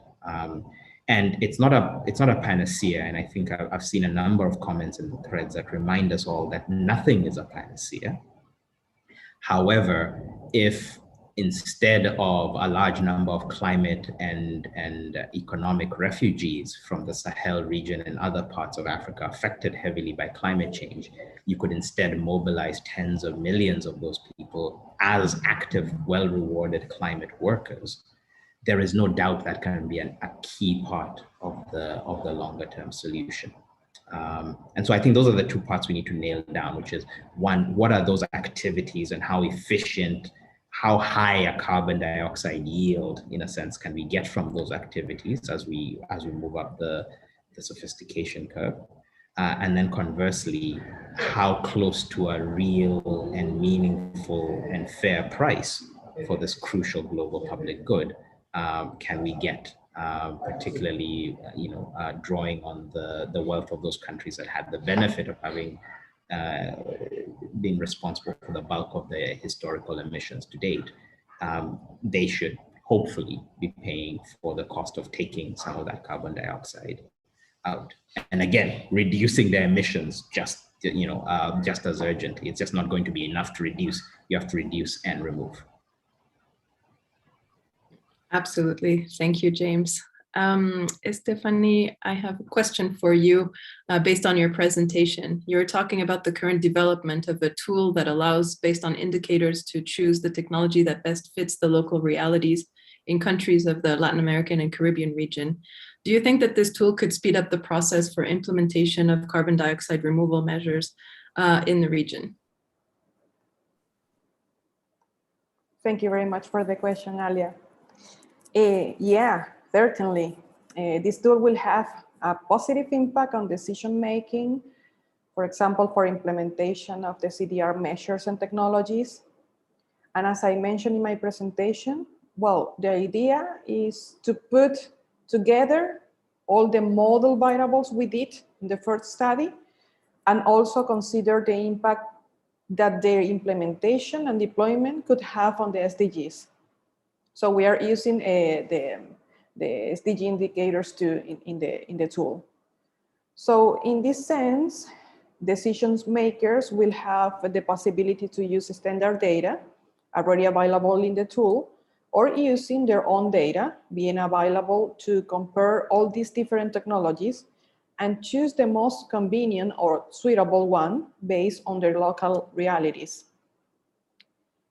And it's not a panacea. And I think I've seen a number of comments in the threads that remind us all that nothing is a panacea. However, if instead of a large number of climate and economic refugees from the Sahel region and other parts of Africa affected heavily by climate change, you could instead mobilize tens of millions of those people as active, well-rewarded climate workers, there is no doubt that can be a key part of the longer-term solution. And so I think those are the two parts we need to nail down, which is one, what are those activities and how efficient, how high a carbon dioxide yield, in a sense, can we get from those activities as we move up the sophistication curve? And then conversely, how close to a real and meaningful and fair price for this crucial global public good can we get, particularly drawing on the wealth of those countries that had the benefit of having being responsible for the bulk of the historical emissions to date. They should hopefully be paying for the cost of taking some of that carbon dioxide out. And again, reducing their emissions just as urgently. It's just not going to be enough to reduce. You have to reduce and remove.
Absolutely. Thank you, James. Stephanie, I have a question for you based on your presentation. You were talking about the current development of a tool that allows, based on indicators, to choose the technology that best fits the local realities in countries of the Latin American and Caribbean region. Do you think that this tool could speed up the process for implementation of carbon dioxide removal measures in the region?
Thank you very much for the question, Alia. Yeah, certainly. This tool will have a positive impact on decision-making, for example, for implementation of the CDR measures and technologies. And as I mentioned in my presentation, well, the idea is to put together all the model variables we did in the first study and also consider the impact that their implementation and deployment could have on the SDGs. So we are using the SDG indicators in the tool. So in this sense, decision makers will have the possibility to use standard data already available in the tool, or using their own data being available to compare all these different technologies and choose the most convenient or suitable one based on their local realities.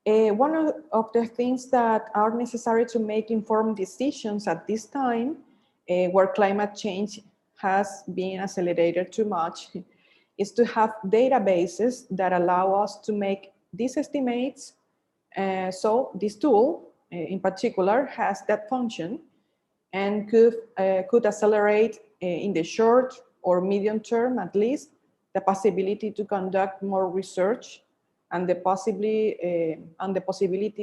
One of the things that are necessary to make informed decisions at this time, where climate change has been accelerated too much, is to have databases that allow us to make these estimates. So this tool, in particular, has that function and could accelerate in the short or medium term, at least, the possibility to conduct more research and the possibility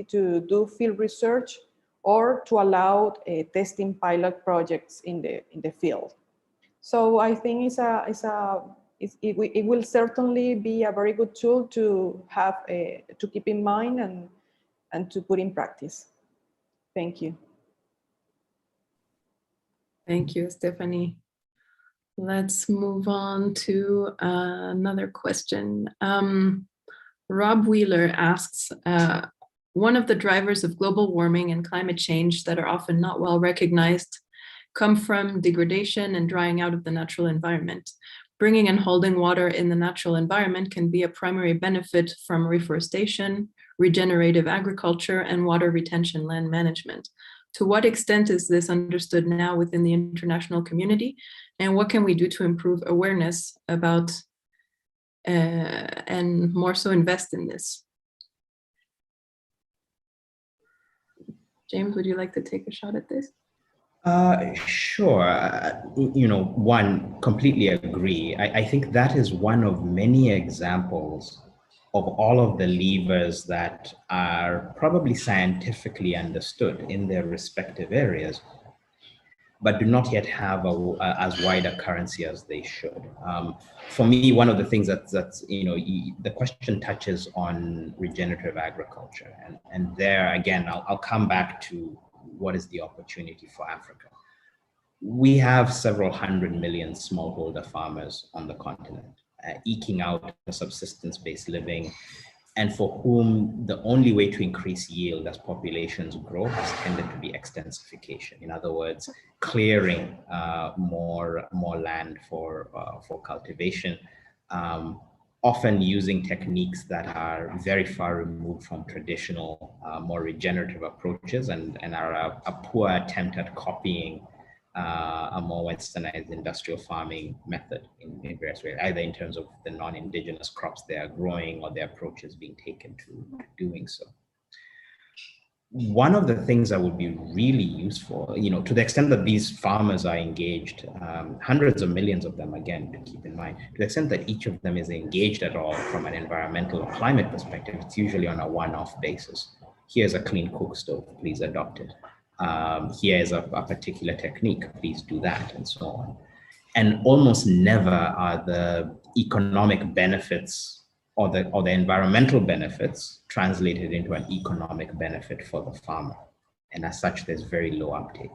to do field research or to allow testing pilot projects in the field. So I think it will certainly be a very good tool to have to keep in mind and to put in practice. Thank you.
Thank you, Stephanie. Let's move on to another question. Rob Wheeler asks, one of the drivers of global warming and climate change that are often not well recognized come from degradation and drying out of the natural environment. Bringing and holding water in the natural environment can be a primary benefit from reforestation, regenerative agriculture, and water retention land management. To what extent is this understood now within the international community? And what can we do to improve awareness about and more so invest in this? James, would you like to take a shot at this?
Sure. One, completely agree. I think that is one of many examples of all of the levers that are probably scientifically understood in their respective areas, but do not yet have as wide a currency as they should. For me, one of the things the question touches on regenerative agriculture. And there, again, I'll come back to what is the opportunity for Africa. We have several 100 million smallholder farmers on the continent, eking out a subsistence-based living, and for whom the only way to increase yield as populations grow has tended to be extensification. In other words, clearing more land for cultivation, often using techniques that are very far removed from traditional, more regenerative approaches and are a poor attempt at copying a more westernized industrial farming method in various ways, either in terms of the non-indigenous crops they are growing or the approaches being taken to doing so. One of the things that would be really useful, to the extent that these farmers are engaged, hundreds of millions of them, again, to keep in mind, to the extent that each of them is engaged at all from an environmental or climate perspective, it's usually on a one-off basis. Here's a clean cook stove, please adopt it. Here is a particular technique, please do that, and so on. And almost never are the economic benefits or the environmental benefits translated into an economic benefit for the farmer. And as such, there's very low uptake.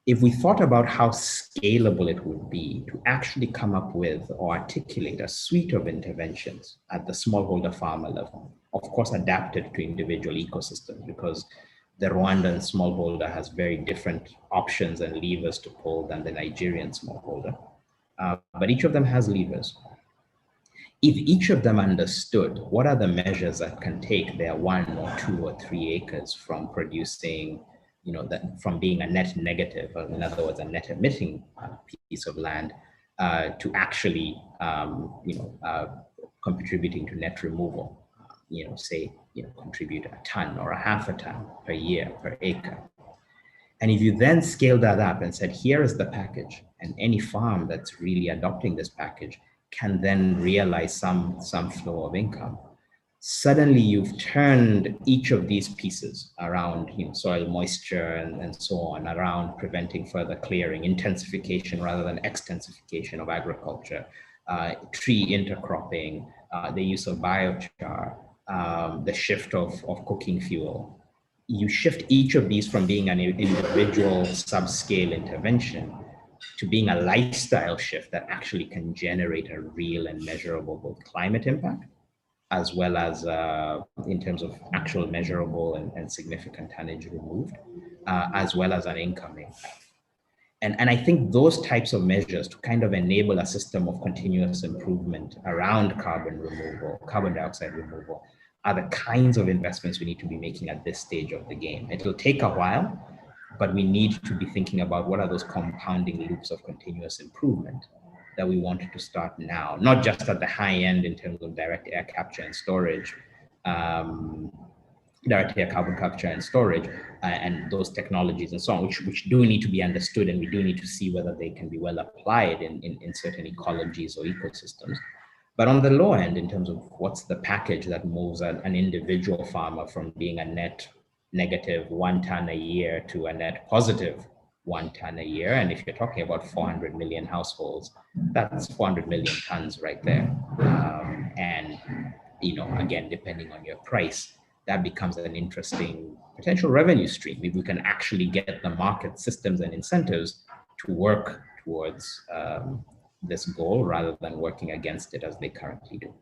If we thought about how scalable it would be to actually come up with or articulate a suite of interventions at the smallholder farmer level, of course, adapted to individual ecosystems, because the Rwandan smallholder has very different options and levers to pull than the Nigerian smallholder, but each of them has levers. If each of them understood what are the measures that can take their 1 or 2 or 3 acres from producing, from being a net negative, or in other words, a net emitting piece of land, to actually, contributing to net removal, contribute a ton or a half a ton per year per acre. And if you then scale that up and said, here is the package, and any farm that's really adopting this package can then realize some flow of income, suddenly you've turned each of these pieces around soil moisture and so on, around preventing further clearing, intensification rather than extensification of agriculture, tree intercropping, the use of biochar, the shift of cooking fuel. You shift each of these from being an individual subscale intervention to being a lifestyle shift that actually can generate a real and measurable both climate impact, as well as in terms of actual measurable and significant tonnage removed, as well as an income impact. And I think those types of measures to kind of enable a system of continuous improvement around carbon removal, carbon dioxide removal, are the kinds of investments we need to be making at this stage of the game. It'll take a while, but we need to be thinking about what are those compounding loops of continuous improvement that we want to start now, not just at the high end in terms of direct air capture and storage, direct air carbon capture and storage, and those technologies and so on, which do need to be understood, and we do need to see whether they can be well applied in certain ecologies or ecosystems. But on the low end, in terms of what's the package that moves an individual farmer from being a net negative 1 ton a year to a net positive 1 ton a year, and if you're talking about 400 million households, that's 400 million tons right there. And again, depending on your price, that becomes an interesting potential revenue stream. If we can actually get the market systems and incentives to work towards this goal rather than working against it as they currently do.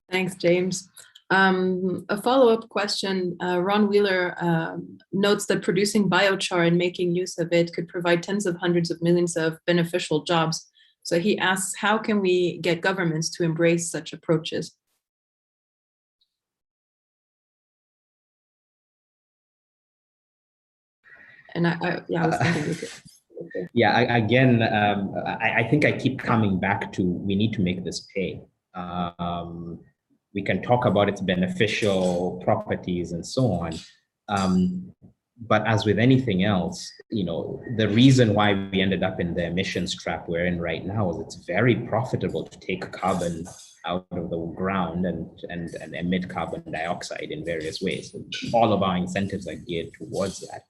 Thanks, James. A follow-up question, Ron Wheeler notes that producing biochar and making use of it could provide tens of hundreds of millions of beneficial jobs. So he asks, how can we get governments to embrace such approaches? And I was thinking we could.
Yeah, again, I think I keep coming back to, we need to make this pay. We can talk about its beneficial properties and so on. But as with anything else, the reason why we ended up in the emissions trap we're in right now is it's very profitable to take carbon out of the ground and emit carbon dioxide in various ways. All of our incentives are geared towards that.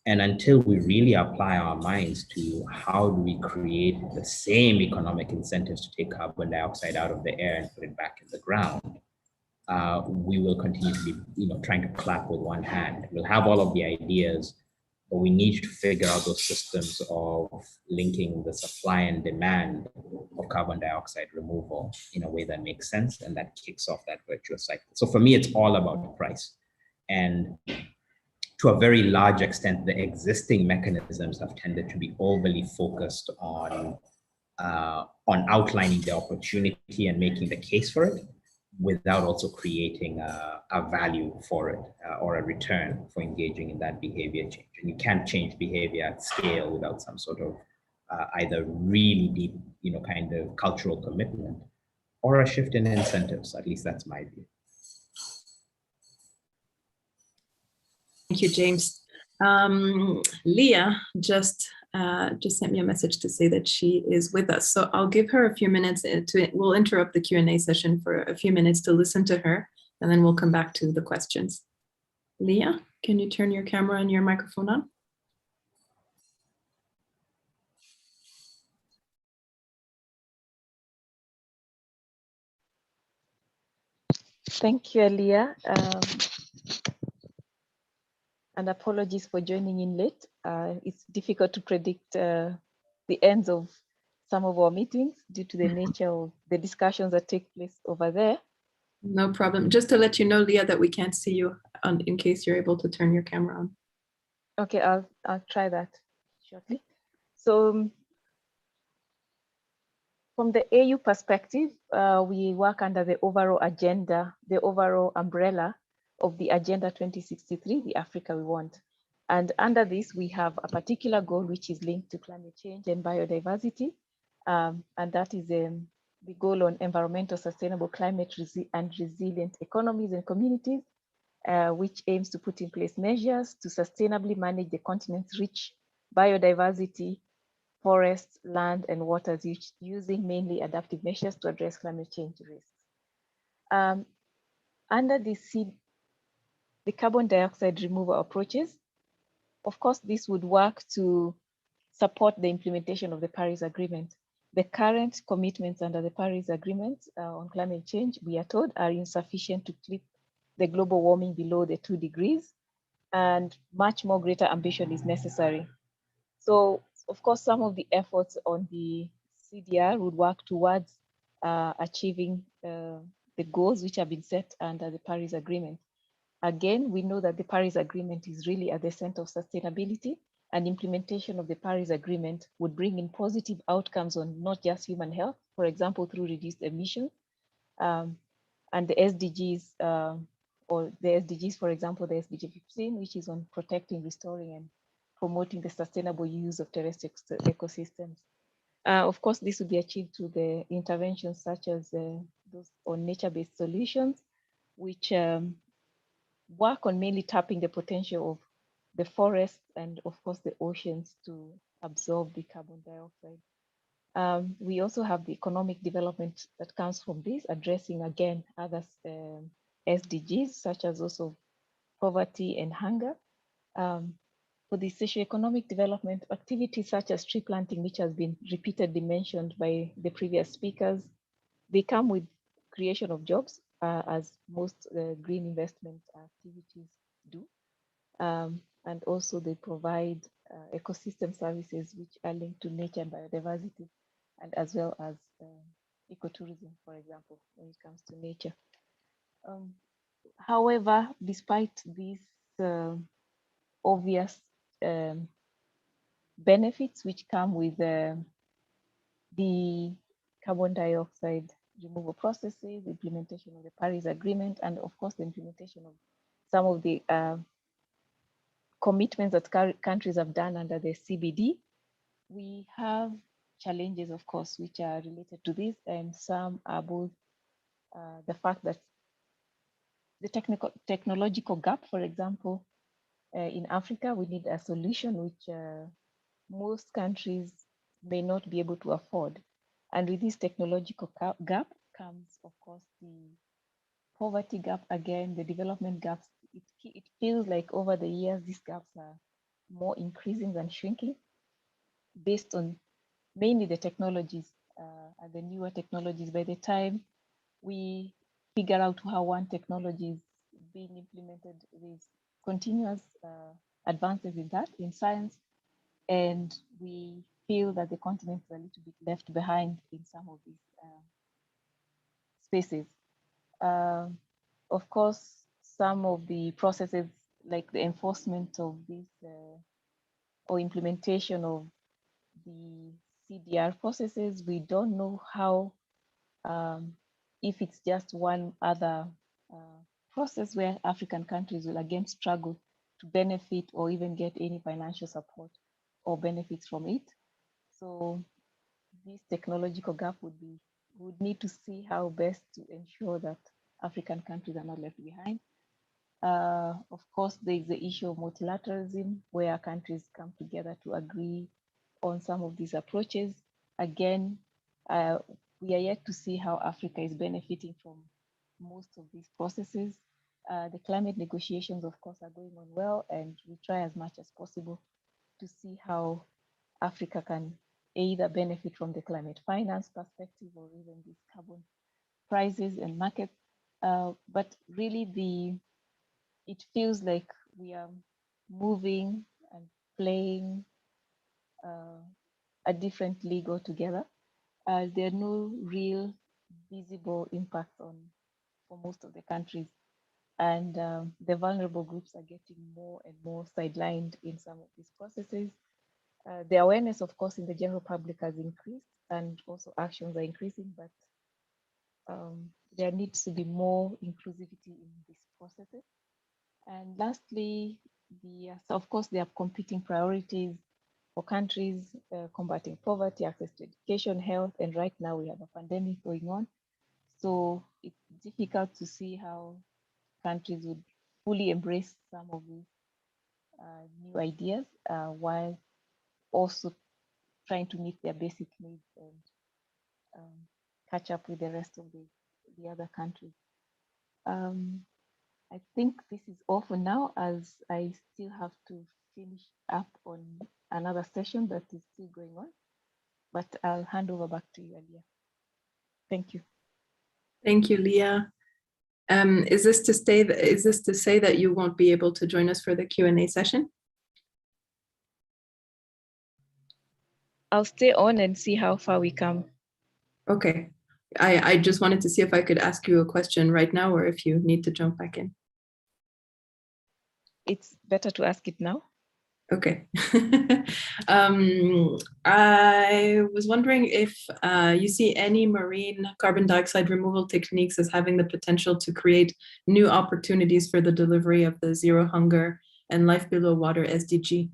And until we really apply our minds to how do we create the same economic incentives to take carbon dioxide out of the air and put it back in the ground, we will continue to be, trying to clap with one hand. We'll have all of the ideas, but we need to figure out those systems of linking the supply and demand of carbon dioxide removal in a way that makes sense and that kicks off that virtuous cycle. So for me, it's all about the price. And to a very large extent, the existing mechanisms have tended to be overly focused on outlining the opportunity and making the case for it, without also creating a value for it or a return for engaging in that behavior change. And you can't change behavior at scale without some sort of either really deep, kind of cultural commitment or a shift in incentives. At least that's my view.
Thank you, James. Leah just sent me a message to say that she is with us. So I'll give her a few minutes we'll interrupt the Q&A session for a few minutes to listen to her, and then we'll come back to the questions. Leah, can you turn your camera and your microphone on?
Thank you, Leah. And apologies for joining in late. It's difficult to predict the ends of some of our meetings due to the nature of the discussions that take place over there.
No problem. Just to let you know, Leah, that we can't see you in case you're able to turn your camera on.
Okay, I'll try that shortly. So from the AU perspective, we work under the overall agenda, the overall umbrella of the Agenda 2063, the Africa we want. And under this, we have a particular goal which is linked to climate change and biodiversity. And that is the goal on environmental sustainable climate and resilient economies and communities, which aims to put in place measures to sustainably manage the continent's rich biodiversity, forests, land, and waters, using mainly adaptive measures to address climate change risks. Under the carbon dioxide removal approaches, of course, this would work to support the implementation of the Paris Agreement. the current commitments under the Paris Agreement on climate change, we are told, are insufficient to keep the global warming below the 2 degrees, and much more greater ambition is necessary. So, of course, some of the efforts on the CDR would work towards achieving the goals which have been set under the Paris Agreement. Again, we know that the Paris Agreement is really at the center of sustainability, and implementation of the Paris Agreement would bring in positive outcomes on not just human health, for example, through reduced emissions, and the SDGs, or the SDGs, for example, the SDG 15, which is on protecting, restoring, and promoting the sustainable use of terrestrial ecosystems. Of course, this would be achieved through the interventions such as those on nature-based solutions, which work on mainly tapping the potential of the forests and, of course, the oceans to absorb the carbon dioxide. We also have the economic development that comes from this, addressing, again, other SDGs, such as also poverty and hunger. For the socioeconomic development, activities such as tree planting, which has been repeatedly mentioned by the previous speakers, they come with creation of jobs, as most green investment activities do. And also they provide ecosystem services which are linked to nature and biodiversity, and as well as ecotourism, for example, when it comes to nature. However, despite these obvious benefits which come with the carbon dioxide removal processes, implementation of the Paris Agreement, and of course the implementation of some of the commitments that countries have done under the CBD, we have challenges, of course, which are related to this, and some are both the fact that the technological gap, for example, in Africa, we need a solution which most countries may not be able to afford. And with this technological gap comes, of course, the poverty gap again, the development gaps. It feels like over the years, these gaps are more increasing than shrinking based on mainly the technologies and the newer technologies. By the time we figure out how one technology is being implemented, there's continuous advances in that, in science, and we feel that the continent is a little bit left behind in some of these spaces. Of course, some of the processes like the enforcement of this or implementation of the CDR processes, we don't know how, if it's just one other process where African countries will again struggle to benefit or even get any financial support or benefits from it. So this technological gap would need to see how best to ensure that African countries are not left behind. Of course, there is the issue of multilateralism, where countries come together to agree on some of these approaches. Again, we are yet to see how Africa is benefiting from most of these processes. The climate negotiations, of course, are going on well, and we try as much as possible to see how Africa can either benefit from the climate finance perspective or even these carbon prices and markets. But really, it feels like we are moving and playing a different league altogether. There are no real visible impacts for most of the countries, and the vulnerable groups are getting more and more sidelined in some of these processes. The awareness, of course, in the general public has increased, and also actions are increasing, but there needs to be more inclusivity in these processes. And lastly, of course, there are competing priorities for countries: combating poverty, access to education, health, and right now we have a pandemic going on. So it's difficult to see how countries would fully embrace some of these new ideas while also trying to meet their basic needs and catch up with the rest of the other countries. I think this is all for now, as I still have to finish up on another session that is still going on. but I'll hand over back to you, Alia. Thank you.
Thank you, Leah. Is this to say that you won't be able to join us for the Q&A session?
I'll stay on and see how far we come.
Okay. I just wanted to see if I could ask you a question right now or if you need to jump back in.
It's better to ask it now.
Okay. I was wondering if you see any marine carbon dioxide removal techniques as having the potential to create new opportunities for the delivery of the Zero Hunger and Life Below Water SDG.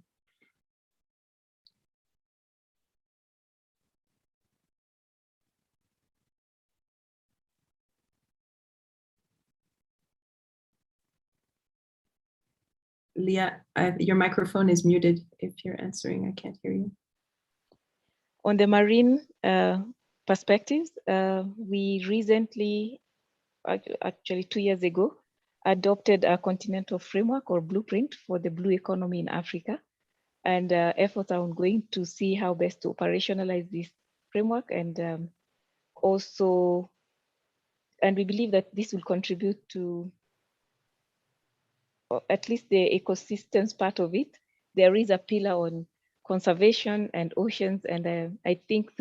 Leah, your microphone is muted. If you're answering, I can't hear you.
On the marine perspectives, we recently, actually 2 years ago, adopted a continental framework or blueprint for the blue economy in Africa. And efforts are ongoing to see how best to operationalize this framework. And we believe that this will contribute to at least the ecosystems part of it. There is a pillar on conservation and oceans. And I think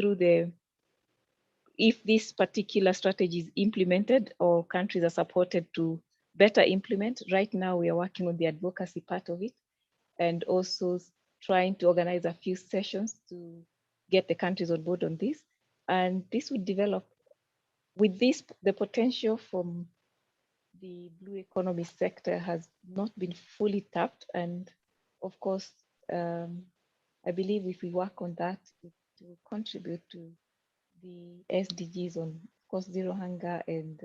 if this particular strategy is implemented or countries are supported to better implement, right now we are working on the advocacy part of it and also trying to organize a few sessions to get the countries on board on this. And this would develop with this, the potential from the blue economy sector has not been fully tapped. And of course, I believe if we work on that, it will contribute to the SDGs on, of course, zero hunger and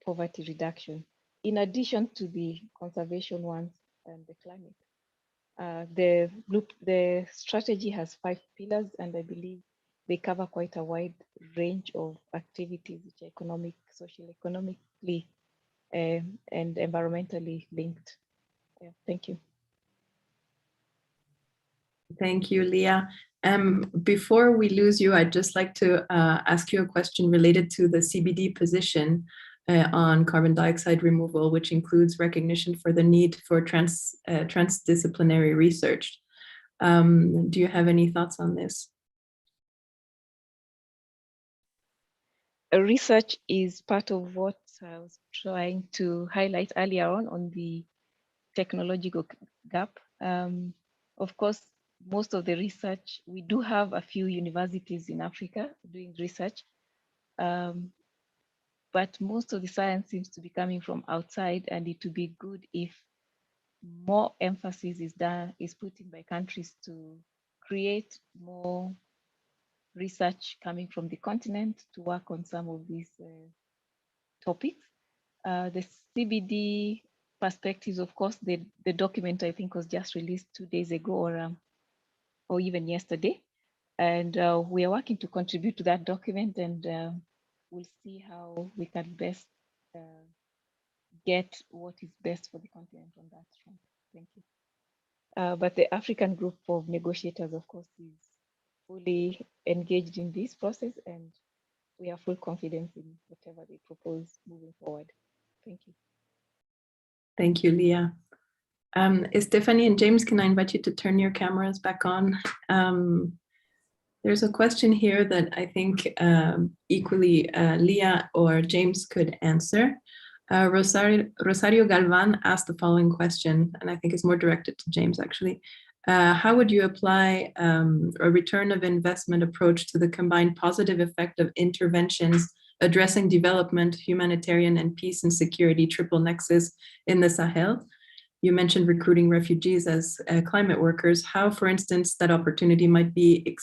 poverty reduction, in addition to the conservation ones and the climate. The strategy has 5 pillars, and I believe they cover quite a wide range of activities which are economic, social, economically, and environmentally linked. Yeah, thank you.
Thank you, Leah. Before we lose you, I'd just like to ask you a question related to the CBD position on carbon dioxide removal, which includes recognition for the need for transdisciplinary research. Do you have any thoughts on this?
Research is part of what I was trying to highlight earlier on the technological gap. Of course, most of the research, we do have a few universities in Africa doing research, but most of the science seems to be coming from outside, and it would be good if more emphasis is put in by countries to create more research coming from the continent to work on some of these topics. The CBD perspectives, of course, the document I think was just released 2 days ago or even yesterday. And we are working to contribute to that document, and we'll see how we can best get what is best for the continent on that front. Thank you. But the African group of negotiators, of course, is fully engaged in this process, and we have full confidence in whatever they propose moving forward. Thank you.
Thank you, Leah. Stephanie and James, can I invite you to turn your cameras back on? There's a question here that I think equally Leah or James could answer. Rosario Galvan asked the following question, and I think it's more directed to James actually. How would you apply a return of investment approach to the combined positive effect of interventions addressing development, humanitarian, and peace and security triple nexus in the Sahel? You mentioned recruiting refugees as climate workers. How, for instance, that opportunity might be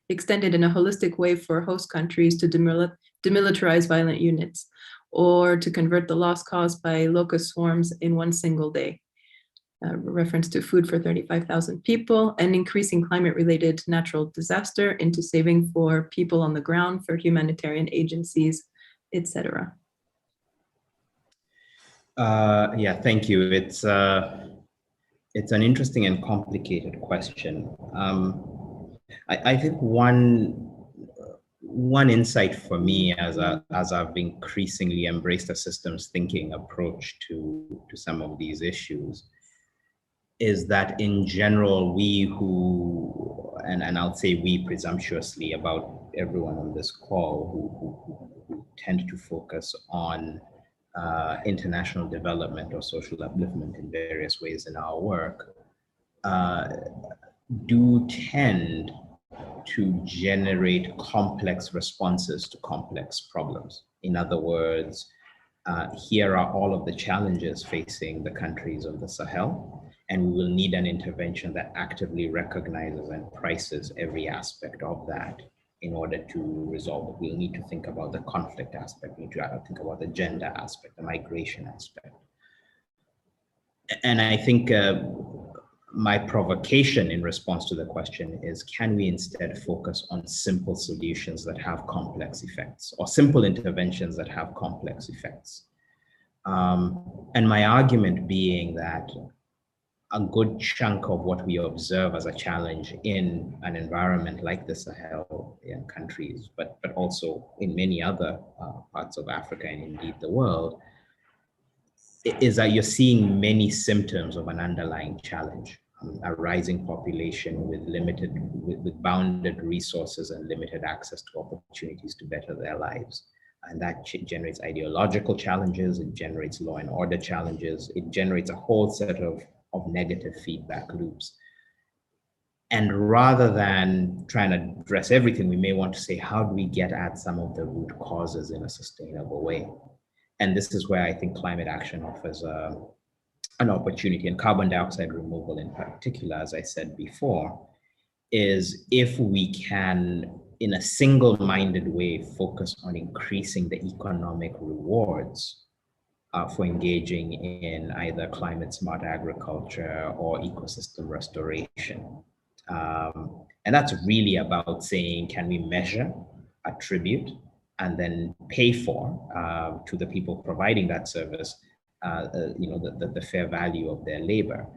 extended in a holistic way for host countries to demilitarize violent units, or to convert the loss caused by locust swarms in one single day. Reference to food for 35,000 people, and increasing climate-related natural disaster into saving for people on the ground, for humanitarian agencies, etc.
Yeah, thank you. It's an interesting and complicated question. I think one insight for me as I've increasingly embraced a systems thinking approach to some of these issues is that in general, we who, and I'll say we presumptuously about everyone on this call who tend to focus on international development or social upliftment in various ways in our work, do tend to generate complex responses to complex problems. In other words, here are all of the challenges facing the countries of the Sahel, and we will need an intervention that actively recognizes and prices every aspect of that in order to resolve it. We'll need to think about the conflict aspect, we need to think about the gender aspect, the migration aspect. And I think my provocation in response to the question is, can we instead focus on simple solutions that have complex effects, or simple interventions that have complex effects? And my argument being that a good chunk of what we observe as a challenge in an environment like the Sahel countries, but also in many other parts of Africa and indeed the world, is that you're seeing many symptoms of an underlying challenge. A rising population with bounded resources and limited access to opportunities to better their lives. And that generates ideological challenges, it generates law and order challenges, it generates a whole set of negative feedback loops. And rather than trying to address everything, we may want to say, how do we get at some of the root causes in a sustainable way? And this is where I think climate action offers an opportunity, and carbon dioxide removal in particular, as I said before, is if we can, in a single-minded way, focus on increasing the economic rewards for engaging in either climate smart agriculture or ecosystem restoration. And that's really about saying, can we measure, attribute, and then pay for to the people providing that service the fair value of their labor.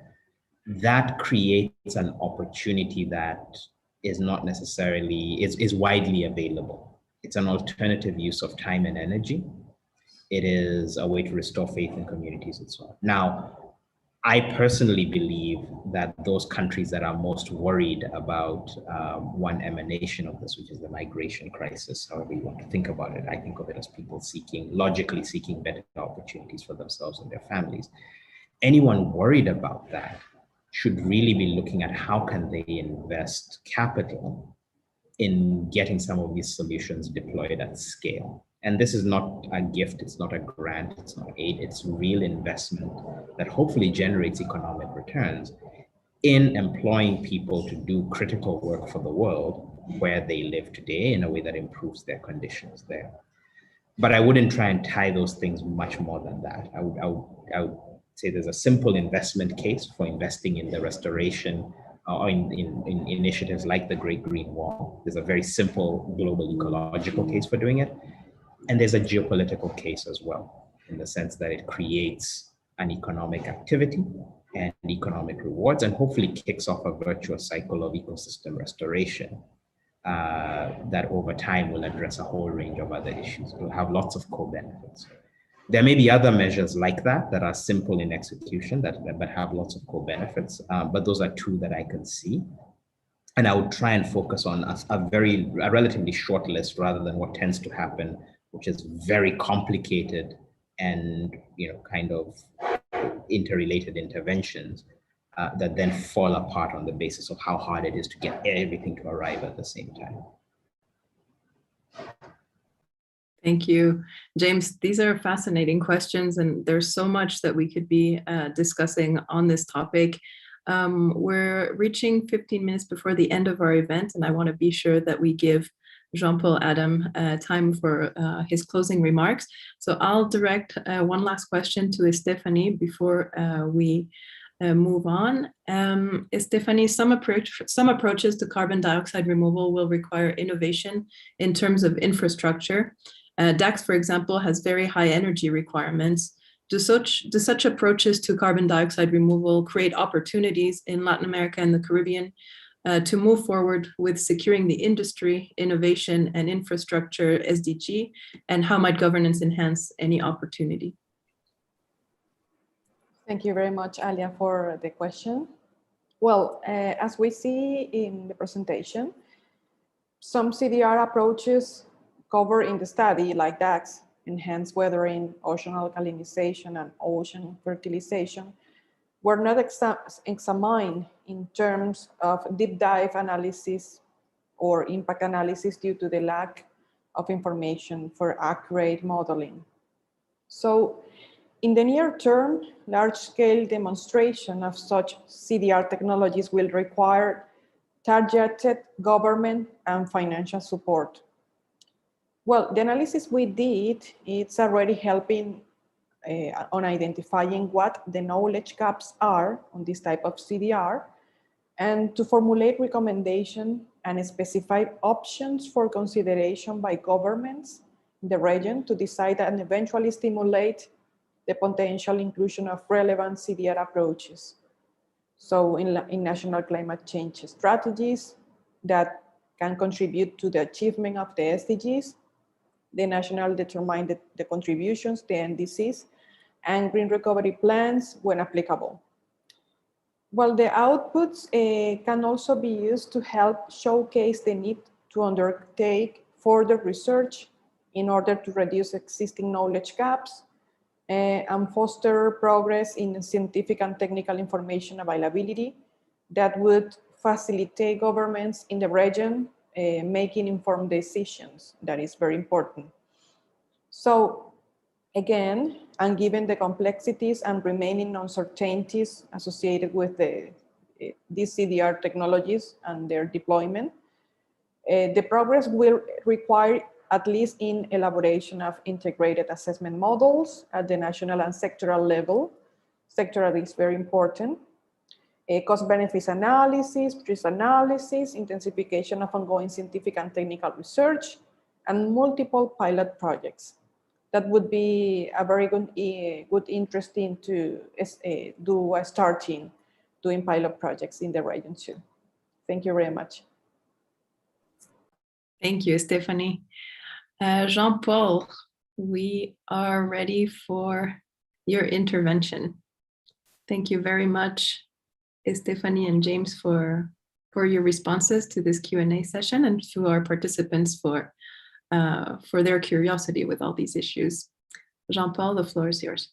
That creates an opportunity that is not necessarily, is widely available. It's an alternative use of time and energy. It is a way to restore faith in communities and so on. Now, I personally believe that those countries that are most worried about one emanation of this, which is the migration crisis, however you want to think about it, I think of it as people logically seeking better opportunities for themselves and their families. Anyone worried about that should really be looking at how can they invest capital in getting some of these solutions deployed at scale. And this is not a gift, it's not a grant, it's not aid, it's real investment that hopefully generates economic returns in employing people to do critical work for the world where they live today in a way that improves their conditions there. But I wouldn't try and tie those things much more than that. I would say there's a simple investment case for investing in the restoration or in initiatives like the Great Green Wall. There's a very simple global ecological case for doing it. And there's a geopolitical case as well, in the sense that it creates an economic activity and economic rewards, and hopefully kicks off a virtuous cycle of ecosystem restoration that over time will address a whole range of other issues. It will have lots of co-benefits. There may be other measures like that that are simple in execution but have lots of co-benefits, but those are two that I can see. And I would try and focus on a relatively short list rather than what tends to happen, which is very complicated and kind of interrelated interventions that then fall apart on the basis of how hard it is to get everything to arrive at the same time.
Thank you, James. These are fascinating questions, and there's so much that we could be discussing on this topic. We're reaching 15 minutes before the end of our event, and I want to be sure that we give Jean-Paul Adam time for his closing remarks. So I'll direct one last question to Stephanie before we move on. Stephanie, some approaches to carbon dioxide removal will require innovation in terms of infrastructure. DAX, for example, has very high energy requirements. Do such approaches to carbon dioxide removal create opportunities in Latin America and the Caribbean to move forward with securing the industry, innovation, and infrastructure SDG, and how might governance enhance any opportunity?
Thank you very much, Alia, for the question. Well, as we see in the presentation, some CDR approaches covered in the study, like DAX, enhanced weathering, ocean alkalinization, and ocean fertilization, were not examined in terms of deep dive analysis or impact analysis due to the lack of information for accurate modeling. So in the near term, large-scale demonstration of such CDR technologies will require targeted government and financial support. Well, the analysis we did, it's already helping on identifying what the knowledge gaps are on this type of CDR, and to formulate recommendations and specify options for consideration by governments in the region to decide and eventually stimulate the potential inclusion of relevant CDR approaches. So in national climate change strategies that can contribute to the achievement of the SDGs, the national determine the contributions, the NDCs, and green recovery plans when applicable. Well, the outputs can also be used to help showcase the need to undertake further research in order to reduce existing knowledge gaps and foster progress in scientific and technical information availability that would facilitate governments in the region making informed decisions. That is very important. So again, and given the complexities and remaining uncertainties associated with these CDR technologies and their deployment, the progress will require at least in elaboration of integrated assessment models at the national and sectoral level. Sectoral is very important. Cost benefits analysis, risk analysis, intensification of ongoing scientific and technical research, and multiple pilot projects. That would be a very good interesting to do starting doing pilot projects in the region too. Thank you very much.
Thank you, Stephanie. Jean-Paul, we are ready for your intervention. Thank you very much, Stephanie and James, for your responses to this Q&A session, and to our participants for their curiosity with all these issues. Jean-Paul, the floor is yours.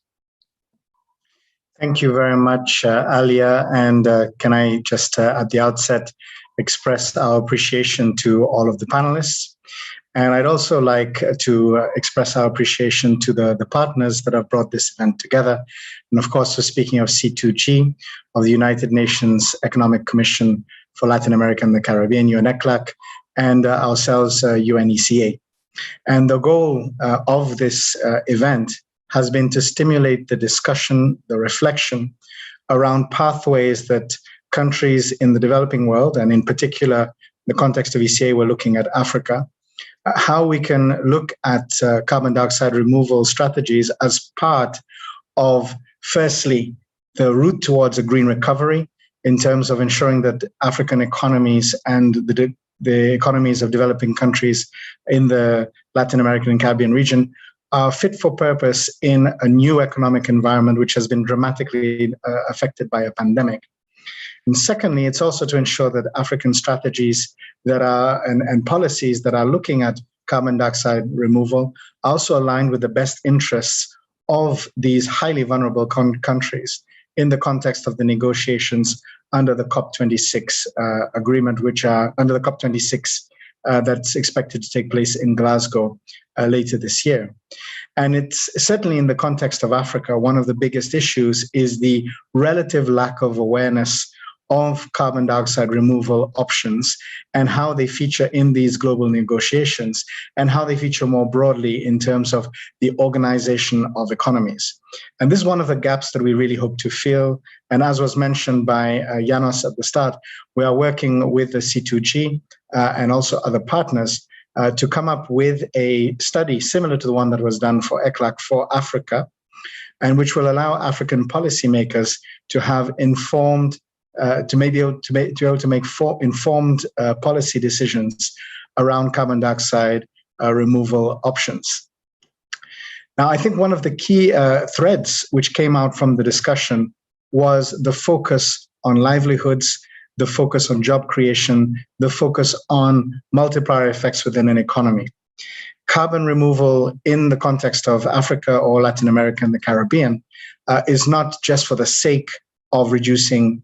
Thank you very much, Alia. And can I just at the outset express our appreciation to all of the panelists. And I'd also like to express our appreciation to the partners that have brought this event together. And of course, we're speaking of C2G, of the United Nations Economic Commission for Latin America and the Caribbean, UNECLAC, and ourselves, UNECA. And the goal of this event has been to stimulate the discussion, the reflection around pathways that countries in the developing world, and in particular, the context of ECA, we're looking at Africa, how we can look at carbon dioxide removal strategies as part of, firstly, the route towards a green recovery in terms of ensuring that African economies and the economies of developing countries in the Latin American and Caribbean region are fit for purpose in a new economic environment which has been dramatically affected by a pandemic. And secondly, it's also to ensure that African strategies that are and policies that are looking at carbon dioxide removal are also aligned with the best interests of these highly vulnerable countries in the context of the negotiations under the COP26 agreement, which are under the COP26 that's expected to take place in Glasgow later this year. And it's certainly in the context of Africa, one of the biggest issues is the relative lack of awareness of carbon dioxide removal options and how they feature in these global negotiations and how they feature more broadly in terms of the organization of economies. And this is one of the gaps that we really hope to fill. And as was mentioned by Janos at the start, we are working with the C2G and also other partners to come up with a study similar to the one that was done for ECLAC for Africa, and which will allow African policymakers to have informed to be able to make informed policy decisions around carbon dioxide removal options. Now, I think one of the key threads which came out from the discussion was the focus on livelihoods, the focus on job creation, the focus on multiplier effects within an economy. Carbon removal in the context of Africa or Latin America and the Caribbean is not just for the sake of reducing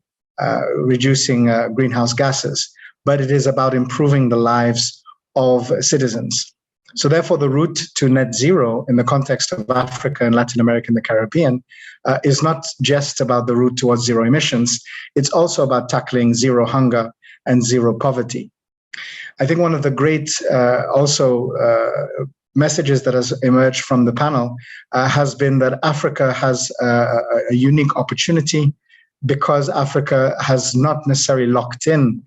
greenhouse gases, but it is about improving the lives of citizens. So therefore, the route to net zero in the context of Africa and Latin America and the Caribbean is not just about the route towards zero emissions. It's also about tackling zero hunger and zero poverty. I think one of the great messages that has emerged from the panel has been that Africa has a unique opportunity because Africa has not necessarily locked in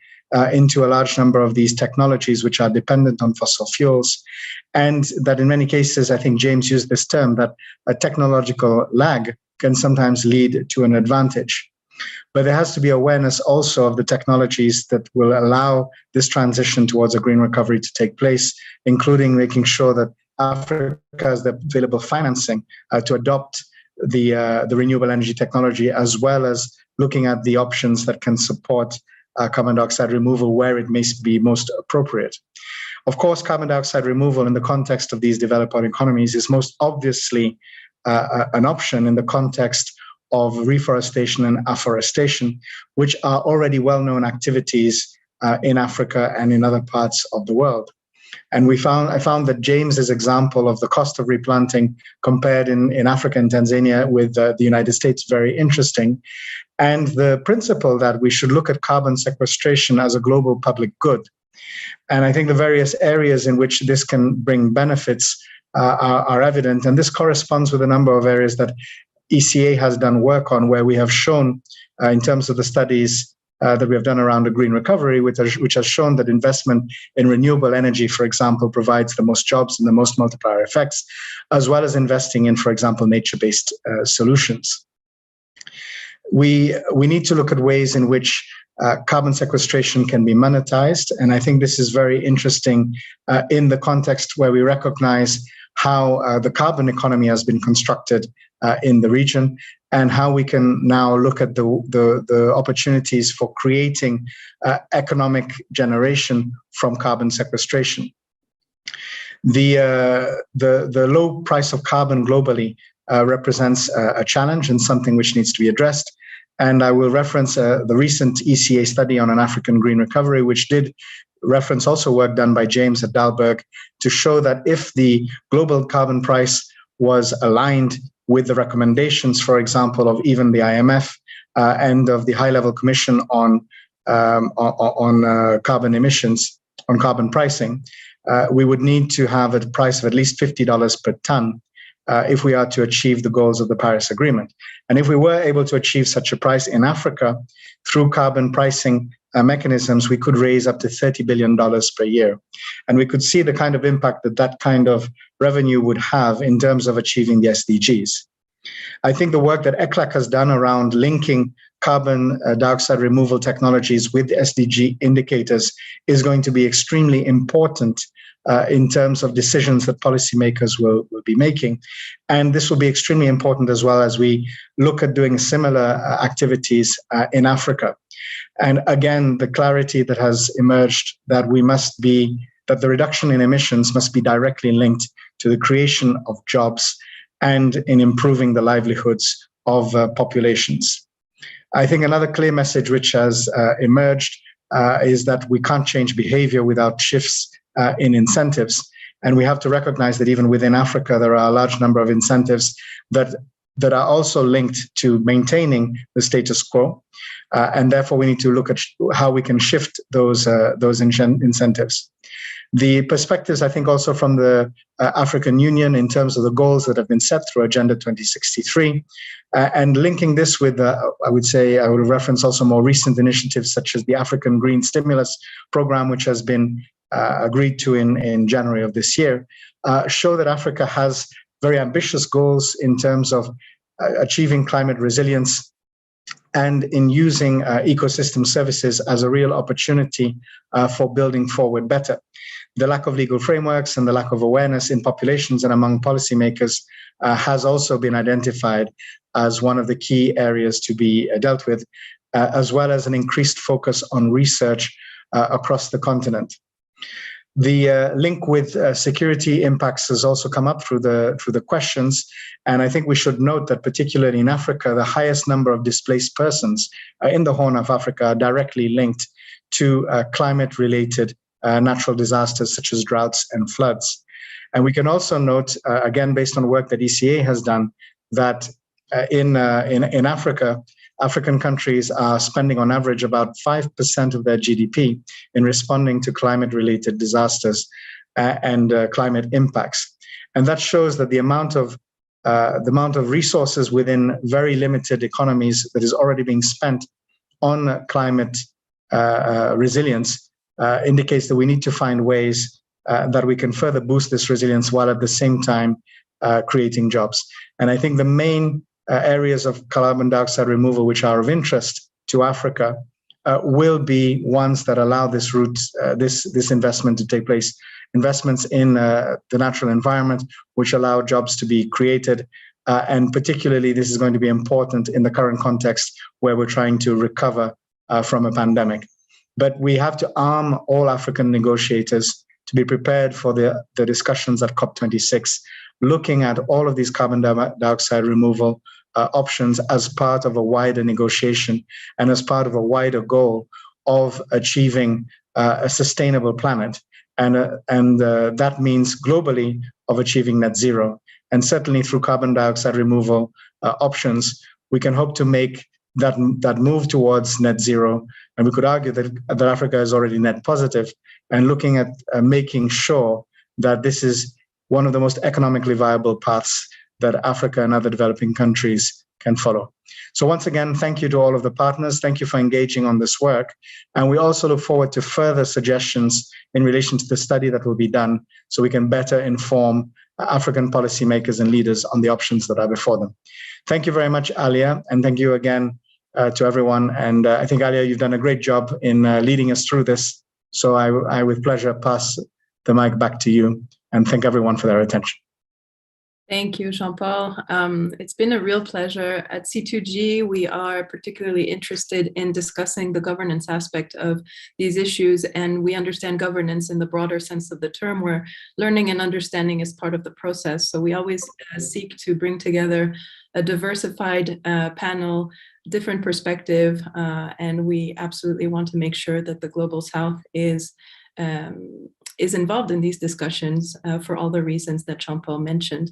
into a large number of these technologies which are dependent on fossil fuels. And that in many cases, I think James used this term, that a technological lag can sometimes lead to an advantage. But there has to be awareness also of the technologies that will allow this transition towards a green recovery to take place, including making sure that Africa has the available financing to adopt the renewable energy technology, as well as looking at the options that can support carbon dioxide removal where it may be most appropriate. Of course, carbon dioxide removal in the context of these developing economies is most obviously an option in the context of reforestation and afforestation, which are already well-known activities in Africa and in other parts of the world. And I found that James's example of the cost of replanting compared in Africa and Tanzania with the United States very interesting. And the principle that we should look at carbon sequestration as a global public good. And I think the various areas in which this can bring benefits are evident. And this corresponds with a number of areas that ECA has done work on, where we have shown in terms of the studies that we have done around the green recovery, which has shown that investment in renewable energy, for example, provides the most jobs and the most multiplier effects, as well as investing in, for example, nature-based solutions. We need to look at ways in which carbon sequestration can be monetized. And I think this is very interesting in the context where we recognize how the carbon economy has been constructed in the region, and how we can now look at the opportunities for creating economic generation from carbon sequestration. The low price of carbon globally represents a challenge and something which needs to be addressed. And I will reference the recent ECA study on an African green recovery, which did reference also work done by James at Dalberg to show that if the global carbon price was aligned with the recommendations, for example, of even the IMF and of the High-Level Commission on carbon emissions, on carbon pricing, we would need to have a price of at least $50 per ton if we are to achieve the goals of the Paris Agreement. And if we were able to achieve such a price in Africa through carbon pricing mechanisms, we could raise up to $30 billion per year. And we could see the kind of impact that that kind of revenue would have in terms of achieving the SDGs. I think the work that ECLAC has done around linking carbon dioxide removal technologies with SDG indicators is going to be extremely important in terms of decisions that policymakers will be making. And this will be extremely important as well as we look at doing similar activities in Africa. And again, the clarity that has emerged that that the reduction in emissions must be directly linked to the creation of jobs and in improving the livelihoods of populations. I think another clear message which has emerged is that we can't change behavior without shifts in incentives. And we have to recognize that even within Africa, there are a large number of incentives that are also linked to maintaining the status quo. And therefore, we need to look at how we can shift those incentives. The perspectives, I think, also from the African Union in terms of the goals that have been set through Agenda 2063, and linking this with, I would reference also more recent initiatives such as the African Green Stimulus Program, which has been agreed to in January of this year, show that Africa has very ambitious goals in terms of achieving climate resilience and in using ecosystem services as a real opportunity for building forward better. The lack of legal frameworks and the lack of awareness in populations and among policymakers has also been identified as one of the key areas to be dealt with, as well as an increased focus on research across the continent. The link with security impacts has also come up through the questions, and I think we should note that particularly in Africa, the highest number of displaced persons in the Horn of Africa are directly linked to climate-related natural disasters such as droughts and floods. And we can also note, again, based on work that ECA has done, that in Africa, African countries are spending on average about 5% of their GDP in responding to climate-related disasters and climate impacts. And that shows that the amount of resources within very limited economies that is already being spent on climate resilience indicates that we need to find ways that we can further boost this resilience while at the same time creating jobs. And I think the main areas of carbon dioxide removal which are of interest to Africa will be ones that allow this investment to take place. Investments in the natural environment, which allow jobs to be created. And particularly, this is going to be important in the current context where we're trying to recover from a pandemic. But we have to arm all African negotiators to be prepared for the discussions at COP26, looking at all of these carbon dioxide removal options as part of a wider negotiation and as part of a wider goal of achieving a sustainable planet. And that means globally of achieving net zero. And certainly through carbon dioxide removal options, we can hope to make that move towards net zero. And we could argue that Africa is already net positive, and looking at making sure that this is one of the most economically viable paths that Africa and other developing countries can follow. So once again, thank you to all of the partners. Thank you for engaging on this work. And we also look forward to further suggestions in relation to the study that will be done so we can better inform African policymakers and leaders on the options that are before them. Thank you very much, Alia, and thank you again to everyone. And I think, Alia, you've done a great job in leading us through this. So I with pleasure, pass the mic back to you and thank everyone for their attention.
Thank you, Jean-Paul. It's been a real pleasure. At C2G, we are particularly interested in discussing the governance aspect of these issues, and we understand governance in the broader sense of the term, where learning and understanding is part of the process. So we always seek to bring together a diversified panel, different perspective, and we absolutely want to make sure that the Global South is involved in these discussions for all the reasons that Jean-Paul mentioned.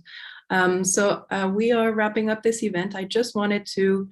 So we are wrapping up this event. I just wanted to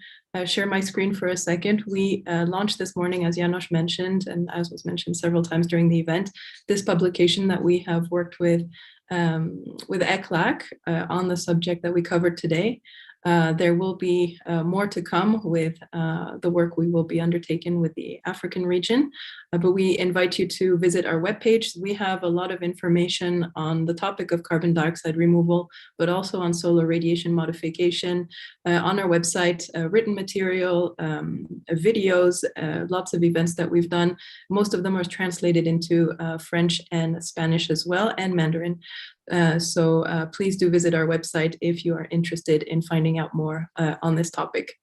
share my screen for a second. We launched this morning, as János mentioned, and as was mentioned several times during the event, this publication that we have worked with ECLAC on the subject that we covered today. There will be more to come with the work we will be undertaking with the African region, but we invite you to visit our webpage. We have a lot of information on the topic of carbon dioxide removal, but also on solar radiation modification on our website, written material, videos, lots of events that we've done. Most of them are translated into French and Spanish as well, and Mandarin. So please do visit our website if you are interested in finding out more on this topic.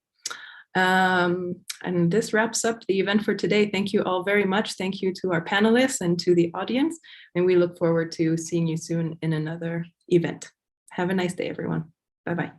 And this wraps up the event for today. Thank you all very much. Thank you to our panelists and to the audience. And we look forward to seeing you soon in another event. Have a nice day, everyone. Bye-bye.